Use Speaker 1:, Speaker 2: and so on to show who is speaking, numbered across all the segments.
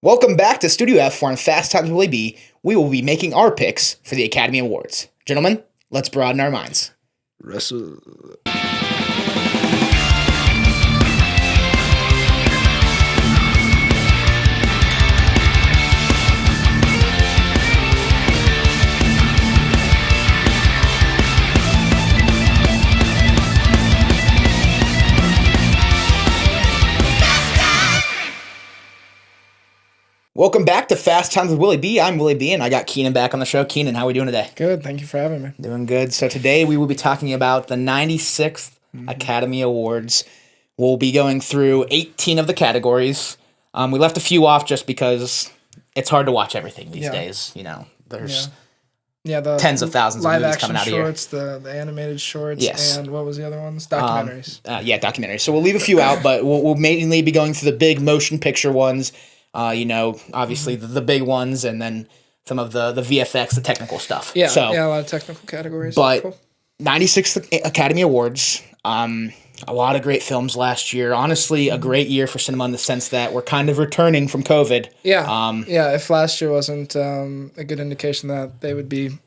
Speaker 1: Welcome back to Studio F for Fast Times Willy B. We will be making our picks for the Academy Awards. Gentlemen, let's broaden our minds.
Speaker 2: Russell.
Speaker 1: Welcome back to Fast Times with Willy B. I'm Willy B, and I got Keenan back on the show. Keenan, how are we doing today?
Speaker 2: Good, thank you for having me.
Speaker 1: Doing good. So today we will be talking about the 96th Academy Awards. We'll be going through 18 of the categories. We left a few off just because it's hard to watch everything these days. You know, there's
Speaker 2: the
Speaker 1: tens of thousands of movies
Speaker 2: live-action
Speaker 1: coming out
Speaker 2: shorts, the animated shorts,
Speaker 1: Yes.
Speaker 2: and what was the other ones? Documentaries.
Speaker 1: Documentaries. So we'll leave a few out, but we'll mainly be going through the big motion picture ones. Obviously the big ones, and then some of the VFX, the technical stuff.
Speaker 2: A lot of technical categories.
Speaker 1: But
Speaker 2: Cool.
Speaker 1: 96th Academy Awards, a lot of great films last year. Honestly, a great year for cinema in the sense that we're kind of returning from COVID.
Speaker 2: If last year wasn't a good indication that they would be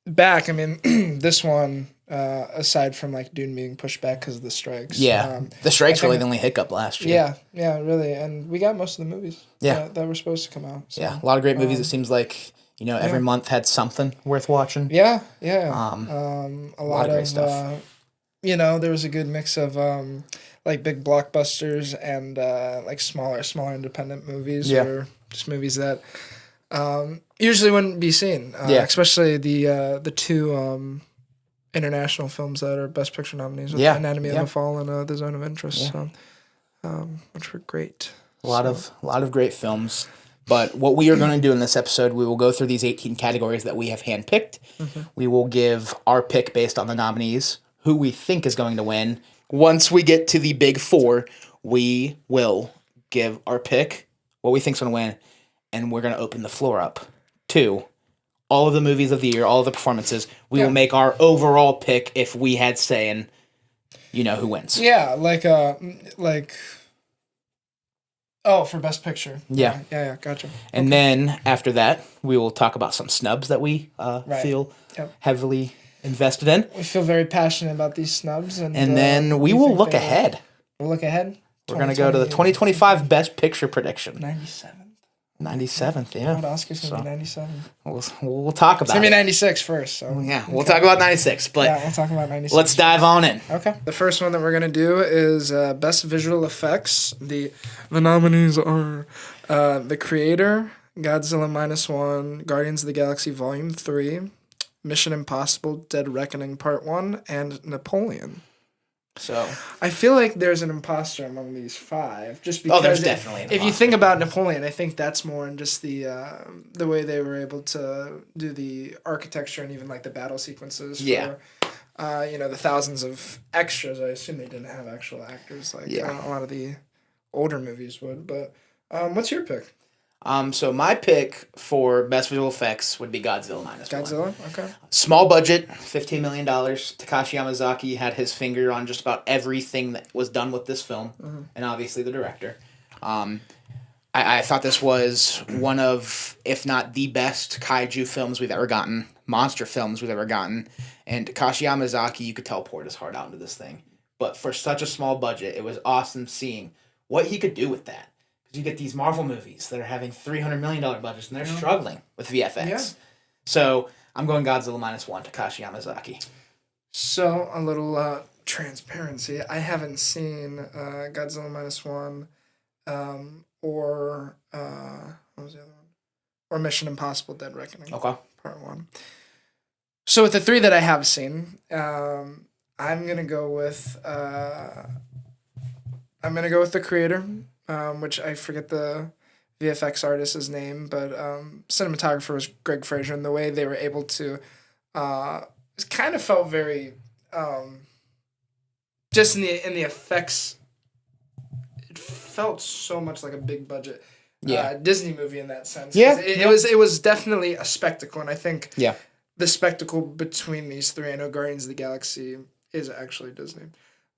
Speaker 2: back, I mean, this one, aside from like Dune being pushed back because of the strikes.
Speaker 1: The strikes really the only hiccup last year.
Speaker 2: Yeah, really. And we got most of the movies that were supposed to come out. So.
Speaker 1: Yeah, a lot of great movies. It seems like, every month had something worth watching.
Speaker 2: A
Speaker 1: lot
Speaker 2: lot
Speaker 1: of great
Speaker 2: of
Speaker 1: stuff.
Speaker 2: there was a good mix of like big blockbusters and like smaller independent movies or just movies that usually wouldn't be seen. Especially the two international films that are Best Picture nominees with Anatomy of a Fall and The Zone of Interest, which were great.
Speaker 1: A lot of great films. But what we are going to do in this episode, we will go through these 18 categories that we have handpicked. We will give our pick based on the nominees, who we think is going to win. Once we get to the big four, we will give our pick, what we think is going to win, and we're going to open the floor up to all of the movies of the year, all of the performances. We will make our overall pick if we had saying, who wins.
Speaker 2: Yeah, for Best Picture. Yeah, gotcha.
Speaker 1: And then after that, we will talk about some snubs that we feel heavily invested in.
Speaker 2: We feel very passionate about these snubs. And
Speaker 1: then we will look ahead.
Speaker 2: We'll look ahead?
Speaker 1: We're going to go to the 2025 Best Picture prediction. 97th, yeah.
Speaker 2: What Oscar's going to be 97?
Speaker 1: We'll talk about it.
Speaker 2: It's going to be 96 first. So.
Speaker 1: Yeah, we'll talk about 96. But
Speaker 2: we'll talk about 96.
Speaker 1: Let's dive on in.
Speaker 2: Okay. The first one that we're going to do is Best Visual Effects. The nominees are The Creator, Godzilla -1, Guardians of the Galaxy Volume 3, Mission Impossible Dead Reckoning Part 1, and Napoleon.
Speaker 1: So
Speaker 2: I feel like there's an imposter among these five, just because.
Speaker 1: there's definitely an imposter.
Speaker 2: If you think about Napoleon, I think that's more in just the way they were able to do the architecture and even like the battle sequences. For, the thousands of extras. I assume they didn't have actual actors like a lot of the older movies would. But what's your pick?
Speaker 1: So my pick for Best Visual Effects would be Godzilla -1.
Speaker 2: Godzilla? Okay. Small
Speaker 1: budget, $15 million. Takashi Yamazaki had his finger on just about everything that was done with this film, and obviously the director. I thought this was one of, if not the best kaiju films we've ever gotten, monster films we've ever gotten, and Takashi Yamazaki, you could tell, poured his heart out into this thing. But for such a small budget, it was awesome seeing what he could do with that. You get these Marvel movies that are having $300 million budgets, and they're struggling with VFX. Yeah. So I'm going Godzilla -1, Takashi Yamazaki.
Speaker 2: So a little transparency. I haven't seen Godzilla -1 or what was the other one? Or Mission Impossible Dead Reckoning.
Speaker 1: Okay.
Speaker 2: Part 1. So with the three that I have seen, I'm gonna go with The Creator. Which I forget the VFX artist's name, but cinematographer was Greg Fraser, and the way they were able to, it kind of felt very, just in the effects, it felt so much like a big budget Disney movie in that sense.
Speaker 1: Yeah,
Speaker 2: it was definitely a spectacle, and I think
Speaker 1: the
Speaker 2: spectacle between these three, I know Guardians of the Galaxy is actually Disney,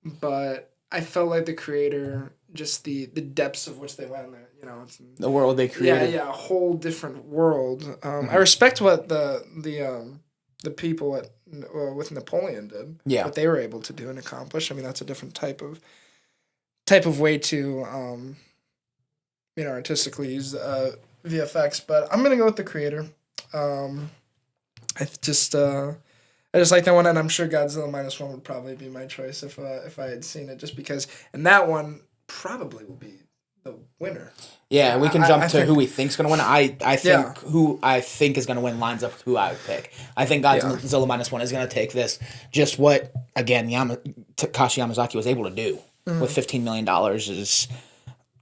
Speaker 2: but I felt like the creator, just the depths of which they went there, you know, it's,
Speaker 1: The world they created.
Speaker 2: yeah, a whole different world. I respect what the people at with Napoleon did.
Speaker 1: Yeah.
Speaker 2: What they were able to do and accomplish. I mean, that's a different type of way to artistically use VFX. But I'm gonna go with the creator. I just like that one, and I'm sure Godzilla -1 would probably be my choice if I had seen it, just because. And that one probably will be the winner.
Speaker 1: Yeah, we can jump to who we think's gonna win. I think who I think is gonna win lines up with who I would pick. I think Godzilla -1 is gonna take this. Just what again, Takashi Yamazaki was able to do with $15 million is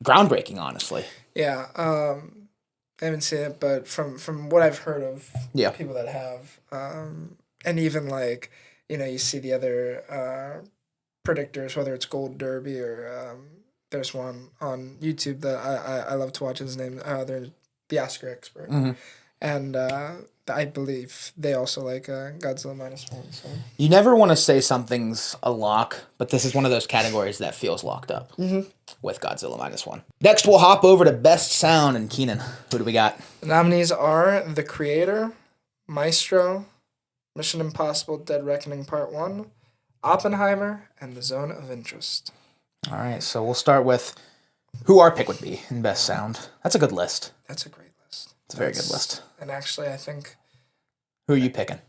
Speaker 1: groundbreaking, honestly.
Speaker 2: Yeah, I haven't seen it, but from what I've heard of people that have, and even like you see the other predictors, whether it's Gold Derby or there's one on YouTube that I love to watch. His name, they're the Oscar expert, and I believe they also like Godzilla -1. So
Speaker 1: you never want to say something's a lock, but this is one of those categories that feels locked up with Godzilla -1. Next, we'll hop over to Best Sound, and Keenan, who do we got?
Speaker 2: The nominees are The Creator, Maestro, Mission Impossible: Dead Reckoning Part 1, Oppenheimer, and The Zone of Interest.
Speaker 1: All right, so we'll start with who our pick would be in Best Sound. That's a good list.
Speaker 2: That's a great list.
Speaker 1: It's a very good list.
Speaker 2: And actually, I think...
Speaker 1: Who are you picking?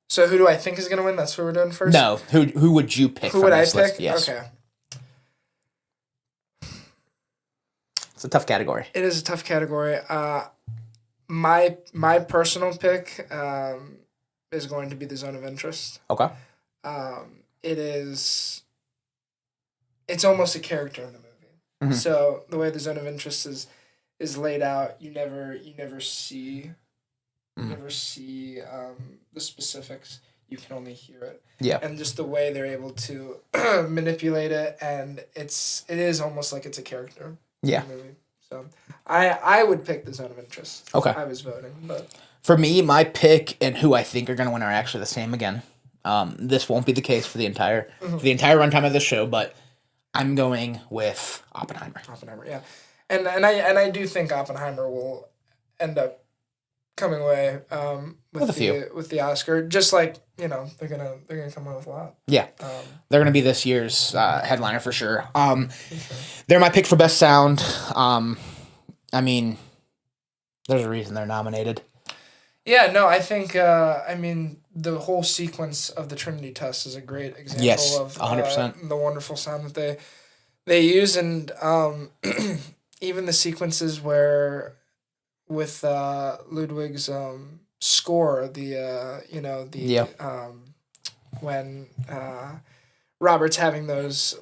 Speaker 2: So who do I think is going to win? That's what we're doing first?
Speaker 1: No, who would you pick
Speaker 2: from this
Speaker 1: list?
Speaker 2: Yes. Okay.
Speaker 1: It's a tough category.
Speaker 2: It is a tough category. My personal pick is going to be The Zone of Interest.
Speaker 1: Okay.
Speaker 2: It's almost a character in the movie. So the way The Zone of Interest is laid out, you never see the specifics. You can only hear it.
Speaker 1: Yeah.
Speaker 2: And just the way they're able to manipulate it, and it is almost like it's a character.
Speaker 1: Yeah.
Speaker 2: In the movie. So I would pick The Zone of Interest.
Speaker 1: Okay.
Speaker 2: I was voting, but
Speaker 1: for me, my pick and who I think are going to win are actually the same again. This won't be the case for the entire runtime of the show, but I'm going with Oppenheimer.
Speaker 2: Oppenheimer, yeah, and I do think Oppenheimer will end up coming away with the Oscar, just like they're gonna come away with a lot.
Speaker 1: Yeah, they're gonna be this year's headliner for sure. They're my pick for Best Sound. I mean, there's a reason they're nominated.
Speaker 2: Yeah, no, I think the whole sequence of the Trinity test is a great example of
Speaker 1: 100%.
Speaker 2: The wonderful sound that they use, and even the sequences where with Ludwig's score, when Robert's having those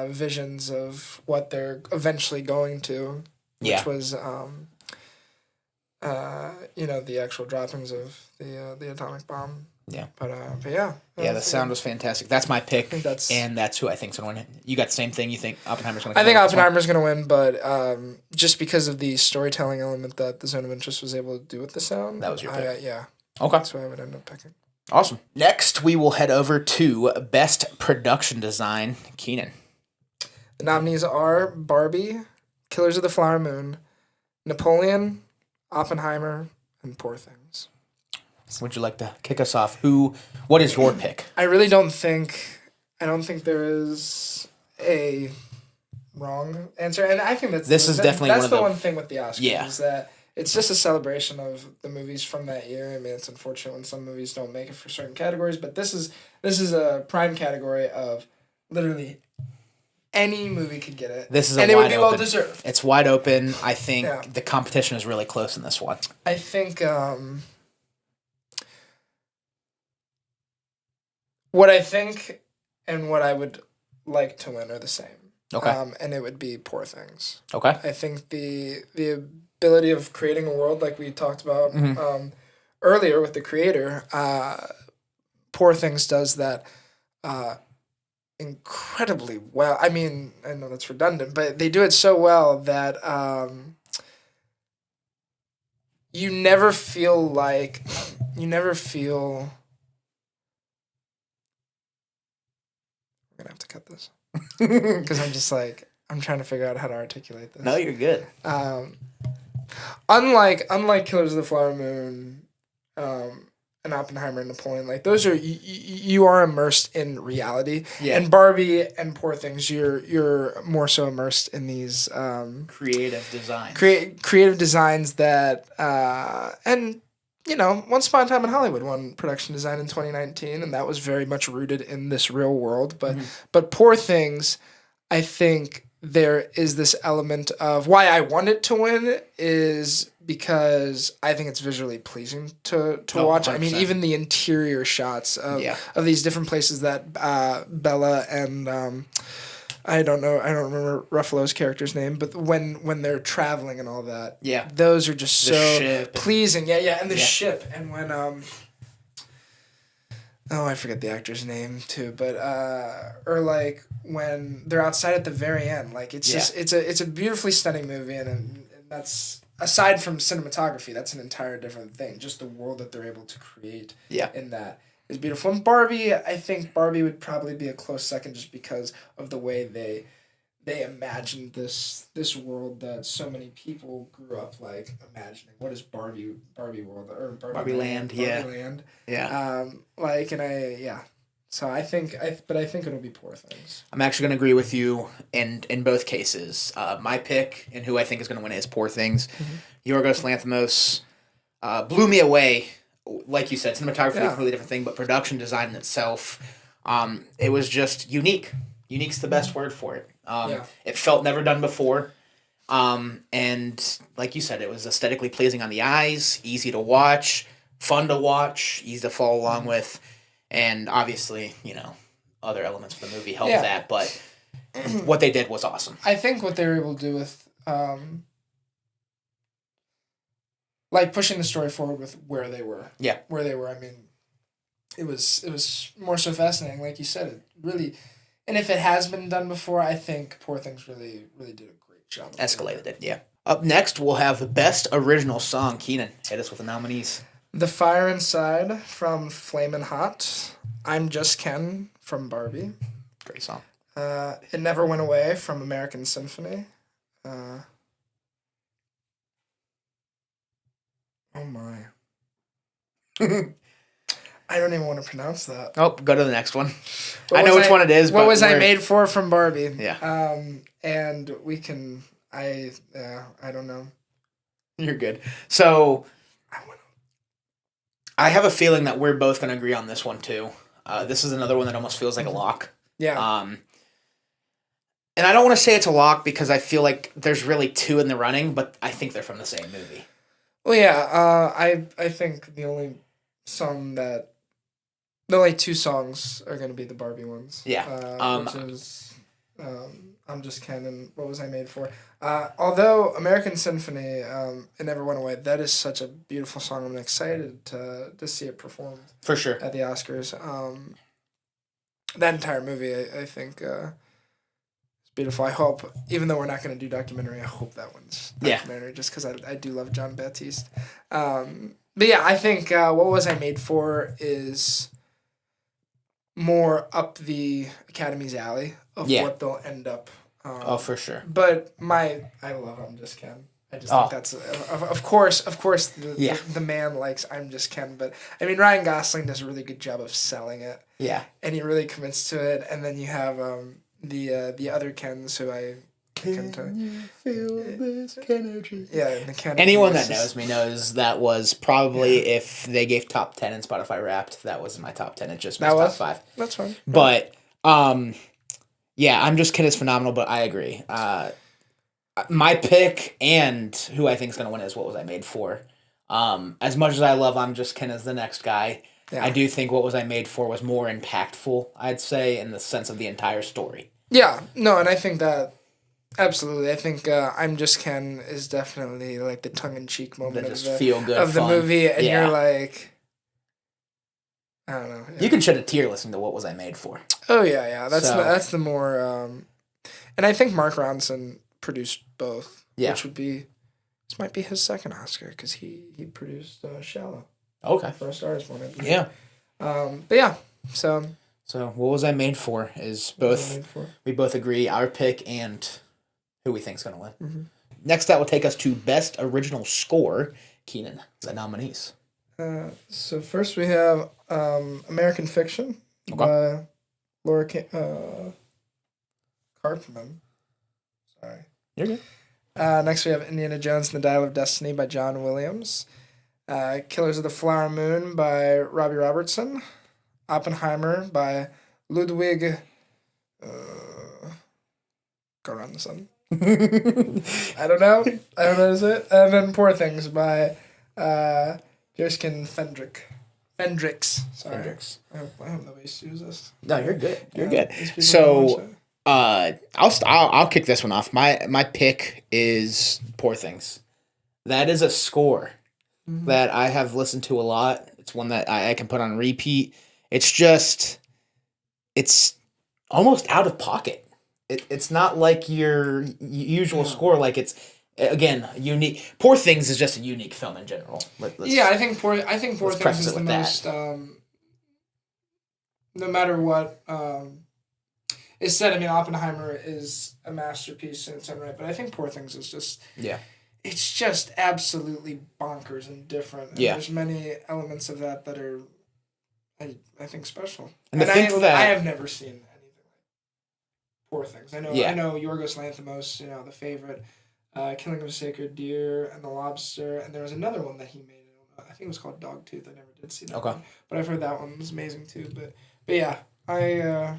Speaker 2: visions of what they're eventually going to, which was the actual droppings of the atomic bomb.
Speaker 1: Yeah.
Speaker 2: But yeah.
Speaker 1: Yeah, the sound was fantastic. That's my pick, and that's who I think's going to win. You got the same thing? You think Oppenheimer's going to win?
Speaker 2: I think Oppenheimer's going to win, but just because of the storytelling element that The Zone of Interest was able to do with the sound.
Speaker 1: That was your pick?
Speaker 2: Yeah.
Speaker 1: Okay.
Speaker 2: That's who I would end up picking.
Speaker 1: Awesome. Next, we will head over to Best Production Design. Keenan.
Speaker 2: The nominees are Barbie, Killers of the Flower Moon, Napoleon, Oppenheimer, and Poor Things.
Speaker 1: Would you like to kick us off? What is your pick?
Speaker 2: I really don't think there is a wrong answer, and I think that's definitely one of the one thing with the Oscars is that it's just a celebration of the movies from that year. I mean, it's unfortunate when some movies don't make it for certain categories, but this is a prime category of literally any movie could get it.
Speaker 1: This is
Speaker 2: and it would be well deserved.
Speaker 1: It's wide open. I think the competition is really close in this one.
Speaker 2: I think what I think and what I would like to win are the same.
Speaker 1: Okay.
Speaker 2: And it would be Poor Things.
Speaker 1: Okay.
Speaker 2: I think the ability of creating a world like we talked about earlier with the creator, Poor Things does that incredibly well. I mean, I know that's redundant, but they do it so well that you never feel. I'm gonna have to cut this. Because I'm just like, I'm trying to figure out how to articulate this.
Speaker 1: No, you're good.
Speaker 2: Unlike Killers of the Flower Moon, and Oppenheimer and Napoleon, like those are you are immersed in reality.
Speaker 1: Yeah.
Speaker 2: And Barbie and Poor Things, you're more so immersed in these
Speaker 1: creative designs.
Speaker 2: Creative designs that and Once Upon a Time in Hollywood won production design in 2019, and that was very much rooted in this real world. But Poor Things, I think there is this element of why I want it to win is because I think it's visually pleasing to watch. 100%. I mean, even the interior shots of these different places that Bella and I don't remember Ruffalo's character's name, but when they're traveling and all that, those are just so pleasing. And the ship, and when I forget the actor's name too, but or like when they're outside at the very end, like it's just it's a beautifully stunning movie, and that's aside from cinematography, that's an entire different thing. Just the world that they're able to create in that is beautiful. And Barbie, I think Barbie would probably be a close second just because of the way they imagined this world that so many people grew up like imagining. What is Barbie world or Barbie Land? Land. So I think it'll be Poor Things.
Speaker 1: I'm actually going to agree with you in both cases. My pick and who I think is going to win is Poor Things. Yorgos Lanthimos blew me away. Like you said, cinematography is a completely different thing, but production design in itself, it was just unique. Unique's the best word for it. It felt never done before. And like you said, it was aesthetically pleasing on the eyes, easy to watch, fun to watch, easy to follow along with. And obviously, other elements of the movie helped that, but what they did was awesome.
Speaker 2: I think what they were able to do with, like pushing the story forward with where they were. Yeah. Where they were, I mean, it was more so fascinating, like you said. It really, and if it has been done before, I think Poor Things really, really did a great job.
Speaker 1: Escalated it, yeah. Up next, we'll have the Best Original Song. Keenan, hit us with the nominees.
Speaker 2: The Fire Inside from Flamin' Hot. I'm Just Ken from Barbie.
Speaker 1: Great song.
Speaker 2: It Never Went Away from American Symphony. Oh my. I don't even want to pronounce that.
Speaker 1: Oh, go to the next one. I know which one it is.
Speaker 2: What was I made for from Barbie?
Speaker 1: Yeah.
Speaker 2: And we can. I don't know.
Speaker 1: You're good. So I have a feeling that we're both going to agree on this one too. This is another one that almost feels like a lock.
Speaker 2: Yeah.
Speaker 1: And I don't want to say it's a lock because I feel like there's really two in the running, but I think they're from the same movie.
Speaker 2: Well, yeah. I think the only two songs are going to be the Barbie ones.
Speaker 1: Yeah.
Speaker 2: Which is I'm Just Ken and What Was I Made For. Although American Symphony, It Never Went Away, that is such a beautiful song. I'm excited to see it performed.
Speaker 1: For sure.
Speaker 2: At the Oscars. That entire movie, I think, is beautiful. I hope, even though we're not going to do documentary, I hope that one's documentary just because I do love John Baptiste. But yeah, I think What Was I Made For is more up the Academy's alley of what they'll end up.
Speaker 1: For sure.
Speaker 2: But I love I'm Just Ken. I just think that's of course the man likes I'm Just Ken, but I mean Ryan Gosling does a really good job of selling it.
Speaker 1: Yeah.
Speaker 2: And he really commits to it, and then you have the other Kens who I
Speaker 1: Can you feel this energy?
Speaker 2: Yeah, the Ken.
Speaker 1: Anyone that knows me knows that was probably if they gave top 10 in Spotify Wrapped, that was in my top 10. It just missed top 5.
Speaker 2: That's fine.
Speaker 1: But yeah, I'm Just Kidding is phenomenal, but I agree. My pick and who I think is going to win is What Was I Made For. As much as I love I'm Just Kidding as the next guy, I do think What Was I Made For was more impactful, I'd say, in the sense of the entire story.
Speaker 2: Yeah, no, and I think that, absolutely. I think I'm Just Ken is definitely like the tongue-in-cheek moment of the movie, and you're like, I don't know. Yeah.
Speaker 1: You can shed a tear listening to What Was I Made For.
Speaker 2: Oh, yeah. That's the more... and I think Mark Ronson produced both. Yeah. Which would be... This might be his second Oscar, because he produced Shallow.
Speaker 1: Okay.
Speaker 2: For A Star Is Born.
Speaker 1: Yeah.
Speaker 2: But yeah, so...
Speaker 1: So what was I made for is we both agree our pick and who we think's gonna win.
Speaker 2: Mm-hmm.
Speaker 1: Next, that will take us to best original score. Keenan, the nominees.
Speaker 2: So first we have American Fiction by Laura Cartman. Sorry.
Speaker 1: You're good.
Speaker 2: Next we have Indiana Jones and the Dial of Destiny by John Williams. Killers of the Flower Moon by Robbie Robertson. Oppenheimer by Ludwig go around the sun. I don't know how to say it. And then Poor Things by Jerskin Fendrix. Sorry.
Speaker 1: Fendrix.
Speaker 2: I hope nobody sues us.
Speaker 1: No, you're good. You're good. So I'll kick this one off. My pick is Poor Things. That is a score that I have listened to a lot. It's one that I can put on repeat. It's almost out of pocket. It's not like your usual score. Like it's, again, unique. Poor Things is just a unique film in general.
Speaker 2: I think Poor Things is the most. No matter what is said, I mean, Oppenheimer is a masterpiece in its own right, but I think Poor Things is just. Yeah. It's just absolutely bonkers and different. And there's many elements of that are, I think, special. And I have never seen anything like Poor Things. I know Yorgos Lanthimos, The Favorite, Killing of a Sacred Deer, and The Lobster, and there was another one that he made. I think it was called Dogtooth. I never did see that one, but I've heard that one was amazing too. But yeah, I'd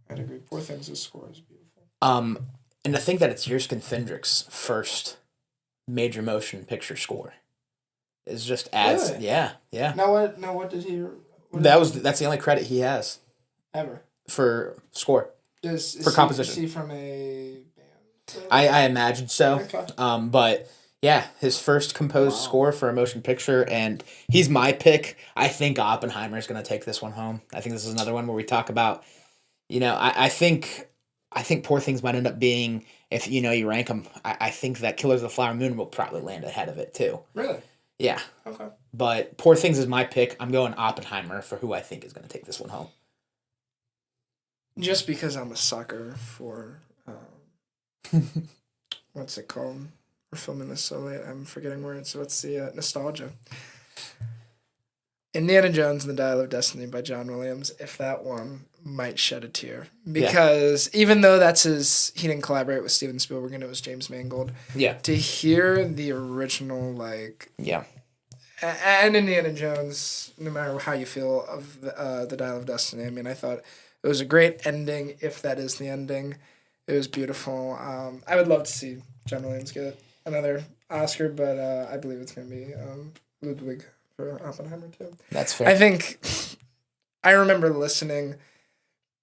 Speaker 2: agree. Poor Things' score is beautiful.
Speaker 1: And to think that it's Jerskin Fendrix's first major motion picture score is just adds. Really? Yeah.
Speaker 2: Now what did he?
Speaker 1: That's the only credit he has
Speaker 2: ever
Speaker 1: for score. For composition.
Speaker 2: Is he from a band?
Speaker 1: I imagine so. Okay. But yeah, his first composed score for a motion picture, and he's my pick. I think Oppenheimer is going to take this one home. I think this is another one where we talk about, I think Poor Things might end up being, if you rank them, I think that Killers of the Flower Moon will probably land ahead of it too.
Speaker 2: Really?
Speaker 1: Yeah.
Speaker 2: Okay.
Speaker 1: But Poor Things is my pick. I'm going Oppenheimer for who I think is going to take this one home.
Speaker 2: Just because I'm a sucker for, what's it called? We're filming this so late. I'm forgetting words. What's the nostalgia? Indiana Jones and the Dial of Destiny by John Williams. If that one might shed a tear, because even though he didn't collaborate with Steven Spielberg and it was James Mangold. Yeah. To hear the original and Indiana Jones, no matter how you feel of the Dial of Destiny, I mean, I thought it was a great ending. If that is the ending, it was beautiful. I would love to see John Williams get another Oscar, but I believe it's going to be Ludwig for Oppenheimer too.
Speaker 1: That's fair.
Speaker 2: I think I remember listening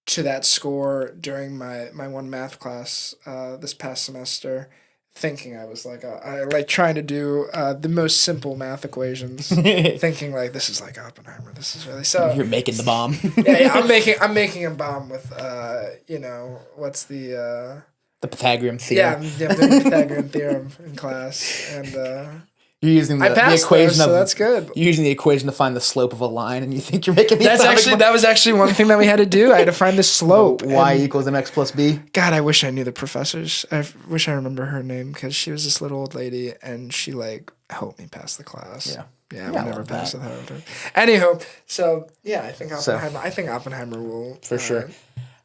Speaker 2: to that score during my one math class this past semester, thinking I was I trying to do the most simple math equations, thinking this is like Oppenheimer. This is really so.
Speaker 1: You're making the bomb.
Speaker 2: yeah, I'm making a bomb with what's the
Speaker 1: Pythagorean theorem.
Speaker 2: Yeah, the Pythagorean theorem in class, and
Speaker 1: you're using the equation
Speaker 2: so that's good.
Speaker 1: You're using the equation to find the slope of a line, and you think you're making the.
Speaker 2: That was actually one thing that we had to do. I had to find the slope.
Speaker 1: Y equals mx plus b.
Speaker 2: God, I wish I knew the professors. I wish I remember her name because she was this little old lady, and she helped me pass the class. Yeah, we never passed with her. Anyhow, so yeah, I think Oppenheimer will
Speaker 1: for sure.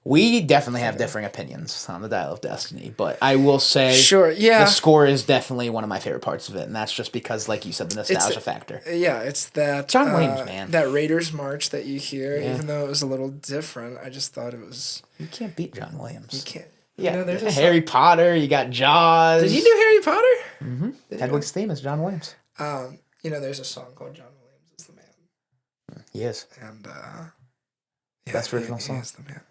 Speaker 1: We definitely have differing opinions on the Dial of Destiny, but I will say the score is definitely one of my favorite parts of it, and that's just because, like you said, the nostalgia factor.
Speaker 2: Yeah, it's that
Speaker 1: John Williams, man.
Speaker 2: That Raiders March that you hear, even though it was a little different, I just thought it was...
Speaker 1: You can't beat John Williams.
Speaker 2: You can't.
Speaker 1: Yeah, there's Harry Potter, you got Jaws.
Speaker 2: Did you do Harry Potter?
Speaker 1: Mm-hmm. Hedwig's theme is John Williams.
Speaker 2: There's a song called John Williams is the Man.
Speaker 1: He is.
Speaker 2: And,
Speaker 1: best original song.
Speaker 2: He is the man.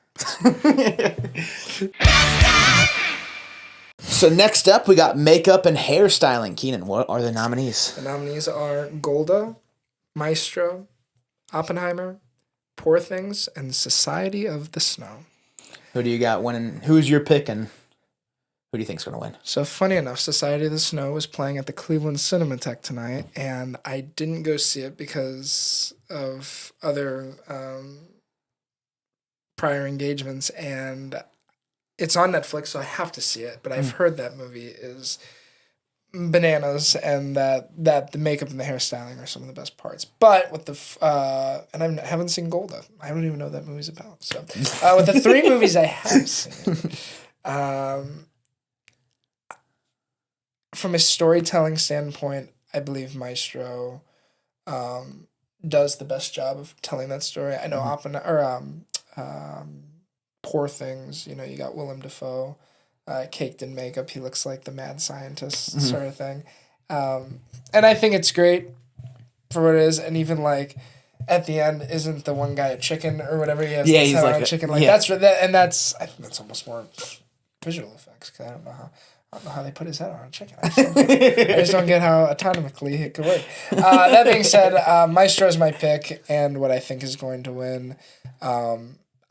Speaker 1: So next up, we got makeup and hairstyling. Keenan, what are the nominees?
Speaker 2: The nominees are Golda, Maestro, Oppenheimer, Poor Things, and Society of the Snow.
Speaker 1: Who do you got winning? Who's your pick, and who do you think's going to win?
Speaker 2: So funny enough, Society of the Snow was playing at the Cleveland Cinematech tonight, and I didn't go see it because of other prior engagements, and it's on Netflix, so I have to see it. But I've heard that movie is bananas, and that the makeup and the hairstyling are some of the best parts. But with and I haven't seen Golda. I don't even know what that movie's about. So with the 3 movies I have seen, from a storytelling standpoint, I believe Maestro does the best job of telling that story. I know Poor Things. You know, you got Willem Dafoe. Caked in makeup, he looks like the mad scientist sort of thing, and I think it's great for what it is. And even like at the end, isn't the one guy a chicken or whatever? He has
Speaker 1: he's like
Speaker 2: a chicken. Like that's that, and that's I think that's almost more visual effects, because I don't know how they put his head on a chicken. I just don't get how autonomically it could work. That being said, Maestro is my pick, and what I think is going to win.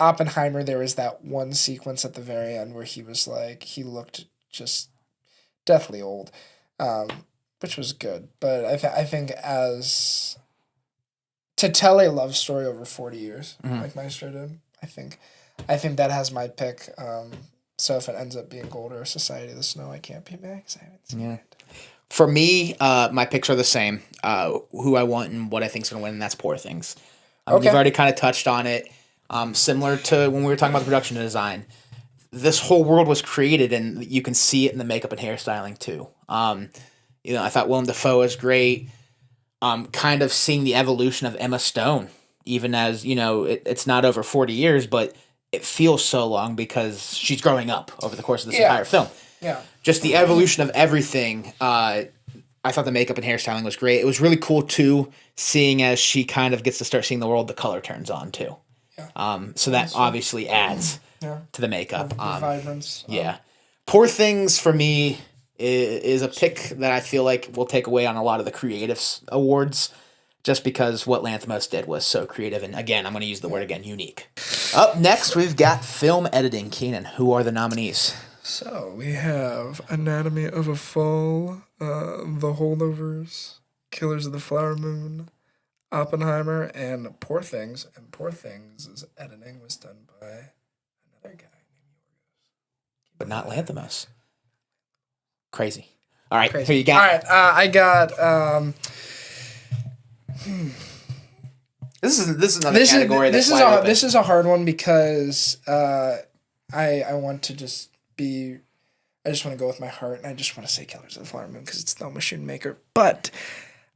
Speaker 2: Oppenheimer, there was that one sequence at the very end where he was like, he looked just deathly old, which was good. But I think as to tell a love story over 40 years, like Maestro did, I think that has my pick. So if it ends up being Gold or Society of the Snow, I can't be mad because I haven't seen it.
Speaker 1: For me, my picks are the same. Who I want and what I think is going to win, and that's Poor Things. You've already kind of touched on it. Similar to when we were talking about the production design, this whole world was created, and you can see it in the makeup and hairstyling too. I thought Willem Dafoe was great. Kind of seeing the evolution of Emma Stone, even as it's not over 40 years, but it feels so long because she's growing up over the course of this entire film.
Speaker 2: Yeah,
Speaker 1: just the evolution of everything. I thought the makeup and hairstyling was great. It was really cool too, seeing as she kind of gets to start seeing the world, the color turns on too. So that obviously adds to the makeup.
Speaker 2: The vibrance.
Speaker 1: Poor Things for me is a pick that I feel like will take away on a lot of the creative awards, just because what Lanthimos did was so creative. And again, I'm going to use the word again, unique. Up next, we've got film editing. Keenan, who are the nominees?
Speaker 2: So we have Anatomy of a Fall, The Holdovers, Killers of the Flower Moon, Oppenheimer, and Poor Things. And Poor Things' editing was done by another guy named Yorgos.
Speaker 1: But not Lanthimos. Crazy. All right,
Speaker 2: Crazy.
Speaker 1: Here you go.
Speaker 2: All right, I got...
Speaker 1: This is another category.
Speaker 2: This is a hard one because I want to just be... I just want to go with my heart, and I just want to say Killers of the Flower Moon because it's the Machine Maker. But...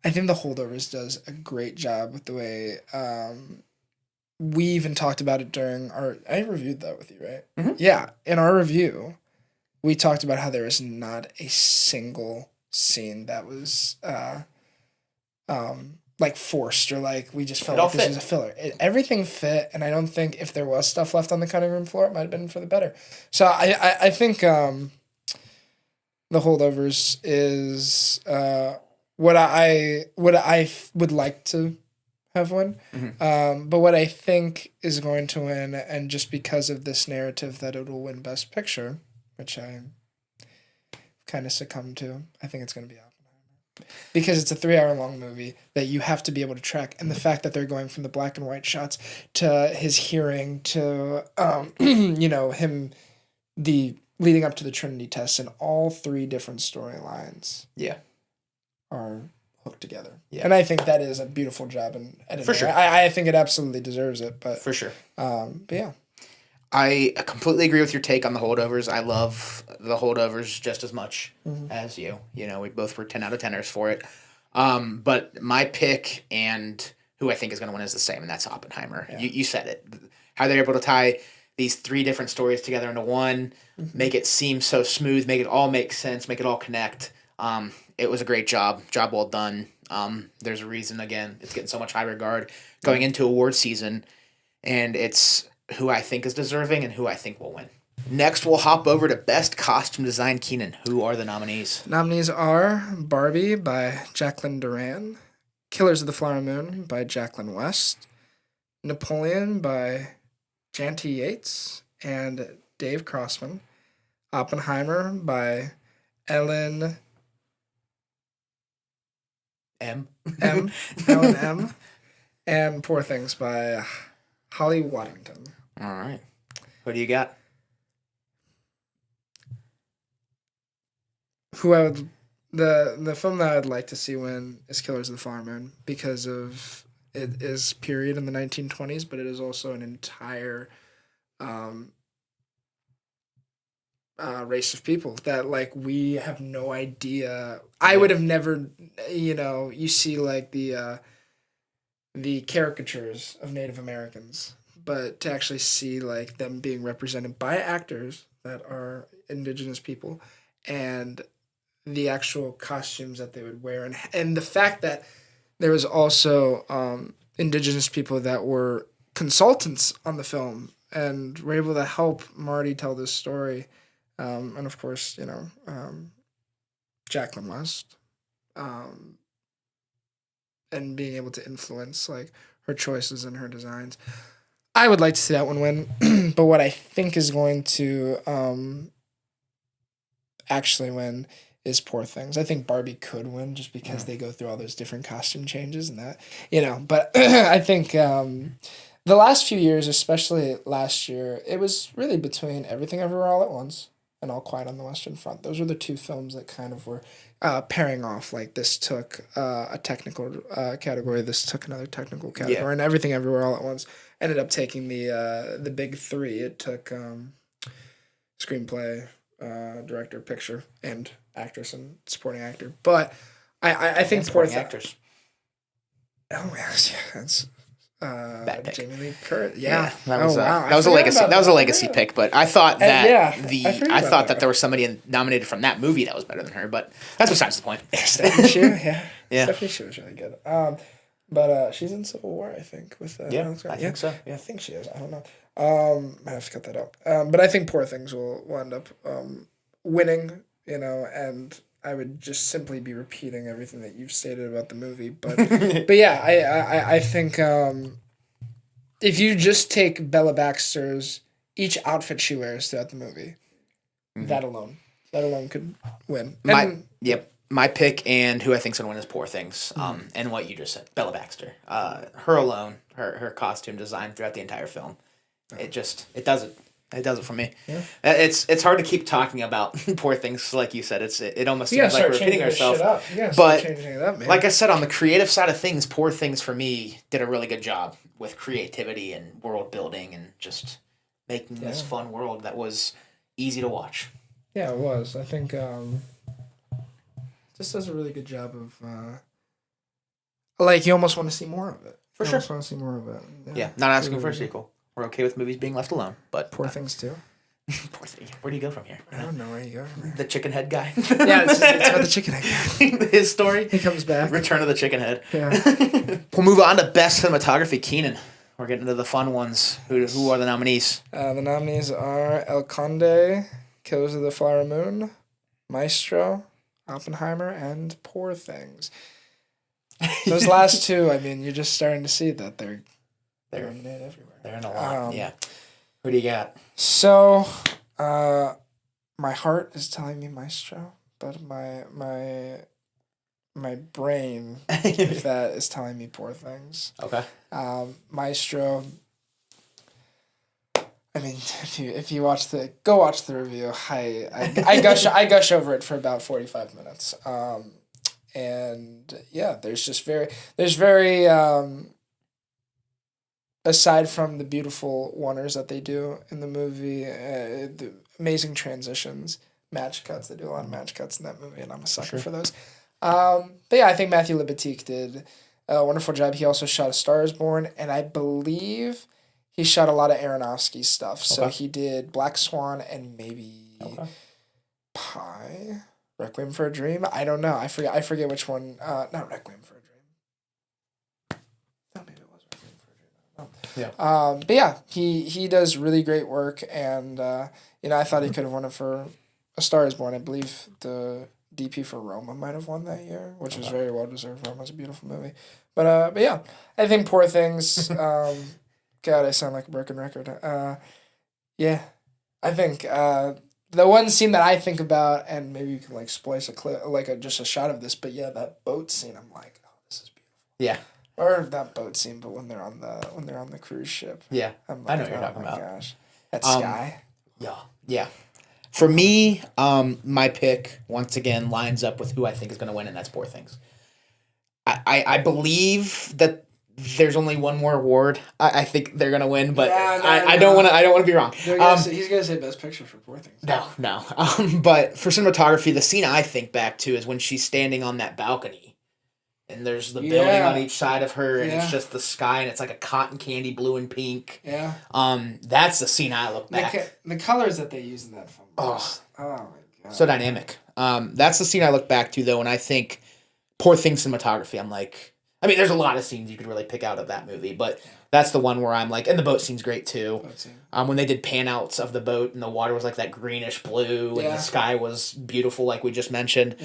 Speaker 2: I think The Holdovers does a great job with the way we even talked about it during our... I reviewed that with you, right?
Speaker 1: Mm-hmm.
Speaker 2: Yeah. In our review, we talked about how there was not a single scene that was like forced or like we just felt like this was a filler. Everything fit, and I don't think if there was stuff left on the cutting room floor, it might have been for the better. So I think The Holdovers is... what I would like to have won, but what I think is going to win, and just because of this narrative that it will win Best Picture, which I kind of succumbed to, I think it's going to be Oppenheimer, because it's a 3-hour-long movie that you have to be able to track, and the fact that they're going from the black and white shots to his hearing to him leading up to the Trinity test, and all 3 different storylines.
Speaker 1: Yeah.
Speaker 2: Are hooked together.
Speaker 1: Yeah.
Speaker 2: And I think that is a beautiful job in editing.
Speaker 1: For sure.
Speaker 2: I think it absolutely deserves it. But
Speaker 1: for sure.
Speaker 2: But yeah.
Speaker 1: I completely agree with your take on The Holdovers. I love The Holdovers just as much as you. We both were 10 out of 10ers for it. But my pick and who I think is going to win is the same, and that's Oppenheimer. Yeah. You said it. How they're able to tie these 3 different stories together into one, make it seem so smooth, make it all make sense, make it all connect. It was a great job. Job well done. There's a reason, again, it's getting so much high regard going into award season, and it's who I think is deserving and who I think will win. Next, we'll hop over to Best Costume Design. Keenan, who are the nominees?
Speaker 2: Nominees are Barbie by Jacqueline Duran, Killers of the Flower Moon by Jacqueline West, Napoleon by Janty Yates and Dave Crossman, Oppenheimer by Ellen
Speaker 1: M,
Speaker 2: Ellen M, and Poor Things by Holly Waddington.
Speaker 1: All right. Who do you got?
Speaker 2: Who I would the film that I'd like to see win is Killers of the Flower Moon because of it is period in the 1920s, but it is also an entire um, race of people that like we have no idea. I would have never, you see like the caricatures of Native Americans, but to actually see like them being represented by actors that are indigenous people and the actual costumes that they would wear and the fact that there was also indigenous people that were consultants on the film and were able to help Marty tell this story. And of course, Jacqueline West, and being able to influence like her choices and her designs. I would like to see that one win, but what I think is going to actually win is Poor Things. I think Barbie could win just because they go through all those different costume changes and that, but I think the last few years, especially last year, it was really between Everything Everywhere All at Once and All Quiet on the Western Front. Those were the two films that kind of were pairing off. Like this took a technical category, this took another technical category, and Everything Everywhere All at Once ended up taking the big three. It took screenplay, director, picture, and actress and supporting actor. But I think
Speaker 1: supporting actors.
Speaker 2: Oh yes, that's
Speaker 1: Bad pick.
Speaker 2: Jamie Lee Curtis. Yeah,
Speaker 1: that was a legacy. That was a legacy pick. But I thought that I thought that there was somebody nominated from that movie that was better than her. But that's besides the point.
Speaker 2: Stephanie Shu, yeah. Stephanie Shu was really good. But she's in Civil War, I think. With
Speaker 1: I think so. Yeah,
Speaker 2: I think she is. I don't know. I have to cut that out. But I think Poor Things will end up winning. And I would just simply be repeating everything that you've stated about the movie. But but yeah, I think if you just take Bella Baxter's each outfit she wears throughout the movie, that alone could win.
Speaker 1: My pick and who I think's gonna win is Poor Things. And what you just said, Bella Baxter. Her alone, her costume design throughout the entire film, it does it. It does it for me. Yeah. It's hard to keep talking about Poor Things, like you said. It almost seems like we're repeating ourselves. But like I said, on the creative side of things, Poor Things for me did a really good job with creativity and world building and just making this fun world that was easy to watch.
Speaker 2: Yeah, it was. I think this does a really good job of like you almost want to see more of it.
Speaker 1: For sure.
Speaker 2: I want to see more of it.
Speaker 1: Yeah, not asking for a sequel. We're okay with movies being left alone, but
Speaker 2: Poor Things too.
Speaker 1: Poor Thing. Where do you go from here?
Speaker 2: I don't know where you go from here.
Speaker 1: The chicken head guy.
Speaker 2: Yeah, it's about the chicken head guy.
Speaker 1: His story.
Speaker 2: He comes back.
Speaker 1: Return of the chicken head.
Speaker 2: Yeah.
Speaker 1: We'll move on to best cinematography. Keenan. We're getting to the fun ones. Who are the nominees?
Speaker 2: The nominees are El Conde, Killers of the Flower Moon, Maestro, Oppenheimer, and Poor Things. Those last two, I mean, you're just starting to see that they're nominated everywhere.
Speaker 1: They're in a lot, yeah. Who do you got?
Speaker 2: So, my heart is telling me Maestro, but my brain, if that, is telling me Poor Things.
Speaker 1: Okay.
Speaker 2: Maestro. I mean, if you watch go watch the review. I gush over it for about 45 minutes. And yeah, there's very aside from the beautiful wonders that they do in the movie, the amazing transitions, match cuts. They do a lot of match cuts in that movie, and I'm a sucker for those. But yeah, I think Matthew Libatique did a wonderful job. He also shot A Star Is Born, and I believe he shot a lot of Aronofsky stuff. So he did Black Swan and maybe Pi, Requiem for a Dream. I don't know. I forget which one. Not Requiem for a Dream. No, maybe it was Requiem for a Dream. I don't know. Yeah. But yeah, he does really great work, and I thought he could have won it for A Star Is Born. I believe the DP for Roma might have won that year, which was very well deserved. Roma's a beautiful movie, but yeah, I think Poor Things. God, I sound like a broken record. Yeah, I think the one scene that I think about, and maybe you can like splice a clip, like just a shot of this, but yeah, that boat scene. I'm like, oh, this is beautiful.
Speaker 1: Yeah.
Speaker 2: Or that boat scene, but when they're on the cruise ship.
Speaker 1: Yeah,
Speaker 2: I'm
Speaker 1: I know
Speaker 2: like,
Speaker 1: what you're talking about.
Speaker 2: Gosh, that sky.
Speaker 1: Yeah. For me, my pick once again lines up with who I think is going to win, and that's Poor Things. I believe that there's only one more award. I think they're gonna win, but I don't want to be wrong.
Speaker 2: He's gonna say Best Picture for Poor Things.
Speaker 1: No. But for cinematography, the scene I think back to is when she's standing on that balcony, and there's the building on each side of her, and it's just the sky, and it's like a cotton candy blue and pink.
Speaker 2: Yeah.
Speaker 1: That's the scene I look back.
Speaker 2: The colors that they use in that film.
Speaker 1: Oh
Speaker 2: my god.
Speaker 1: So dynamic. That's the scene I look back to though, and I think Poor Things cinematography. I'm like. I mean, there's a lot of scenes you could really pick out of that movie, but that's the one where I'm like, and the boat scene's great too. When they did pan outs of the boat and the water was like that greenish blue and the sky was beautiful, like we just mentioned.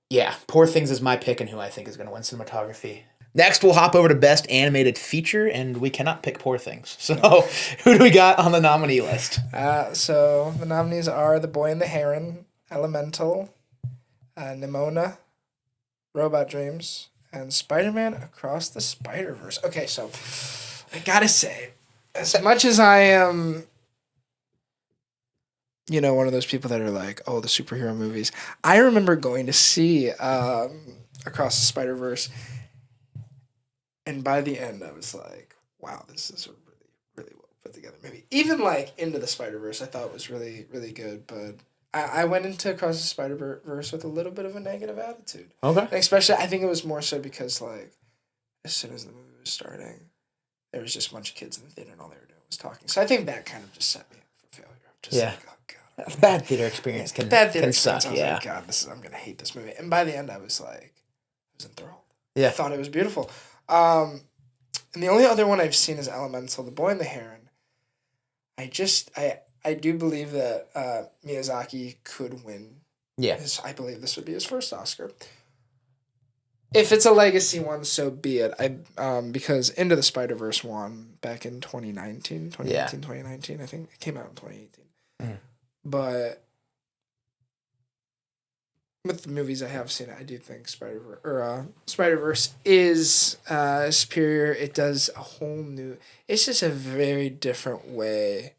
Speaker 1: Yeah, Poor Things is my pick and who I think is going to win cinematography. Next, we'll hop over to Best Animated Feature, and we cannot pick Poor Things. So, who do we got on the nominee list?
Speaker 2: So the nominees are The Boy and the Heron, Elemental, Nimona, Robot Dreams, and Spider-Man Across the Spider-Verse. Okay, so I gotta say, as much as I am, one of those people that are like, oh, the superhero movies, I remember going to see Across the Spider-Verse, and by the end, I was like, wow, this is a really, really well put together movie. Even like Into the Spider-Verse, I thought was really, really good, but I went into Across the Spider-Verse with a little bit of a negative attitude.
Speaker 1: Okay.
Speaker 2: And especially, I think it was more so because, like, as soon as the movie was starting, there was just a bunch of kids in the theater and all they were doing was talking. So I think that kind of just set me up for failure. Just like, oh, God.
Speaker 1: A bad theater experience can suck,
Speaker 2: yeah. Like, God, I'm going to hate this movie. And by the end, I was like, I was enthralled.
Speaker 1: Yeah.
Speaker 2: I thought it was beautiful. And the only other one I've seen is Elemental, The Boy and the Heron. I do believe that Miyazaki could win.
Speaker 1: Yeah.
Speaker 2: I believe this would be his first Oscar. If it's a legacy one, so be it. Because Into the Spider-Verse won back in 2019. I think it came out in 2018. Mm. But with the movies I have seen, I do think Spider-Verse is superior. It does a whole new... It's just a very different way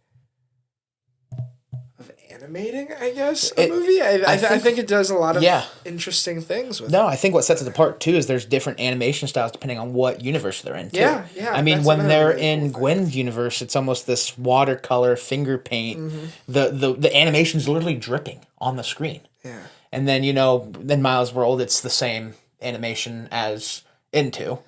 Speaker 2: of animating, I guess, a movie. I think it does a lot of interesting things with it.
Speaker 1: I think what sets it apart, too, is there's different animation styles depending on what universe they're in, too.
Speaker 2: Yeah.
Speaker 1: I mean, when they're in Gwen's universe, it's almost this watercolor finger paint. Mm-hmm. The animation's literally dripping on the screen.
Speaker 2: Yeah.
Speaker 1: And then, in Miles' world, it's the same animation as Into.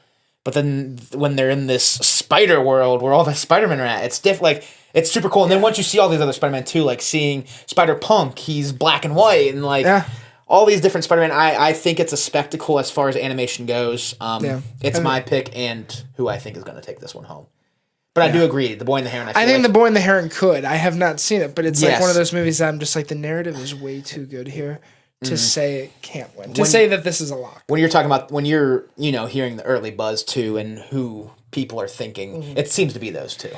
Speaker 1: But then when they're in this spider world where all the Spider-Men are at, it's different. Like, it's super cool. And then once you see all these other Spider-Man too, like seeing Spider-Punk, he's black and white, and all these different Spider-Man, I think it's a spectacle as far as animation goes. It's my pick and who I think is going to take this one home. But I do agree, The Boy and the Heron. I think
Speaker 2: The Boy and the Heron could. I have not seen it, but it's like one of those movies that I'm just like, the narrative is way too good here to say it can't win. To say that this is a lock.
Speaker 1: When you're talking about, when you're, hearing the early buzz too and who people are thinking, it seems to be those two.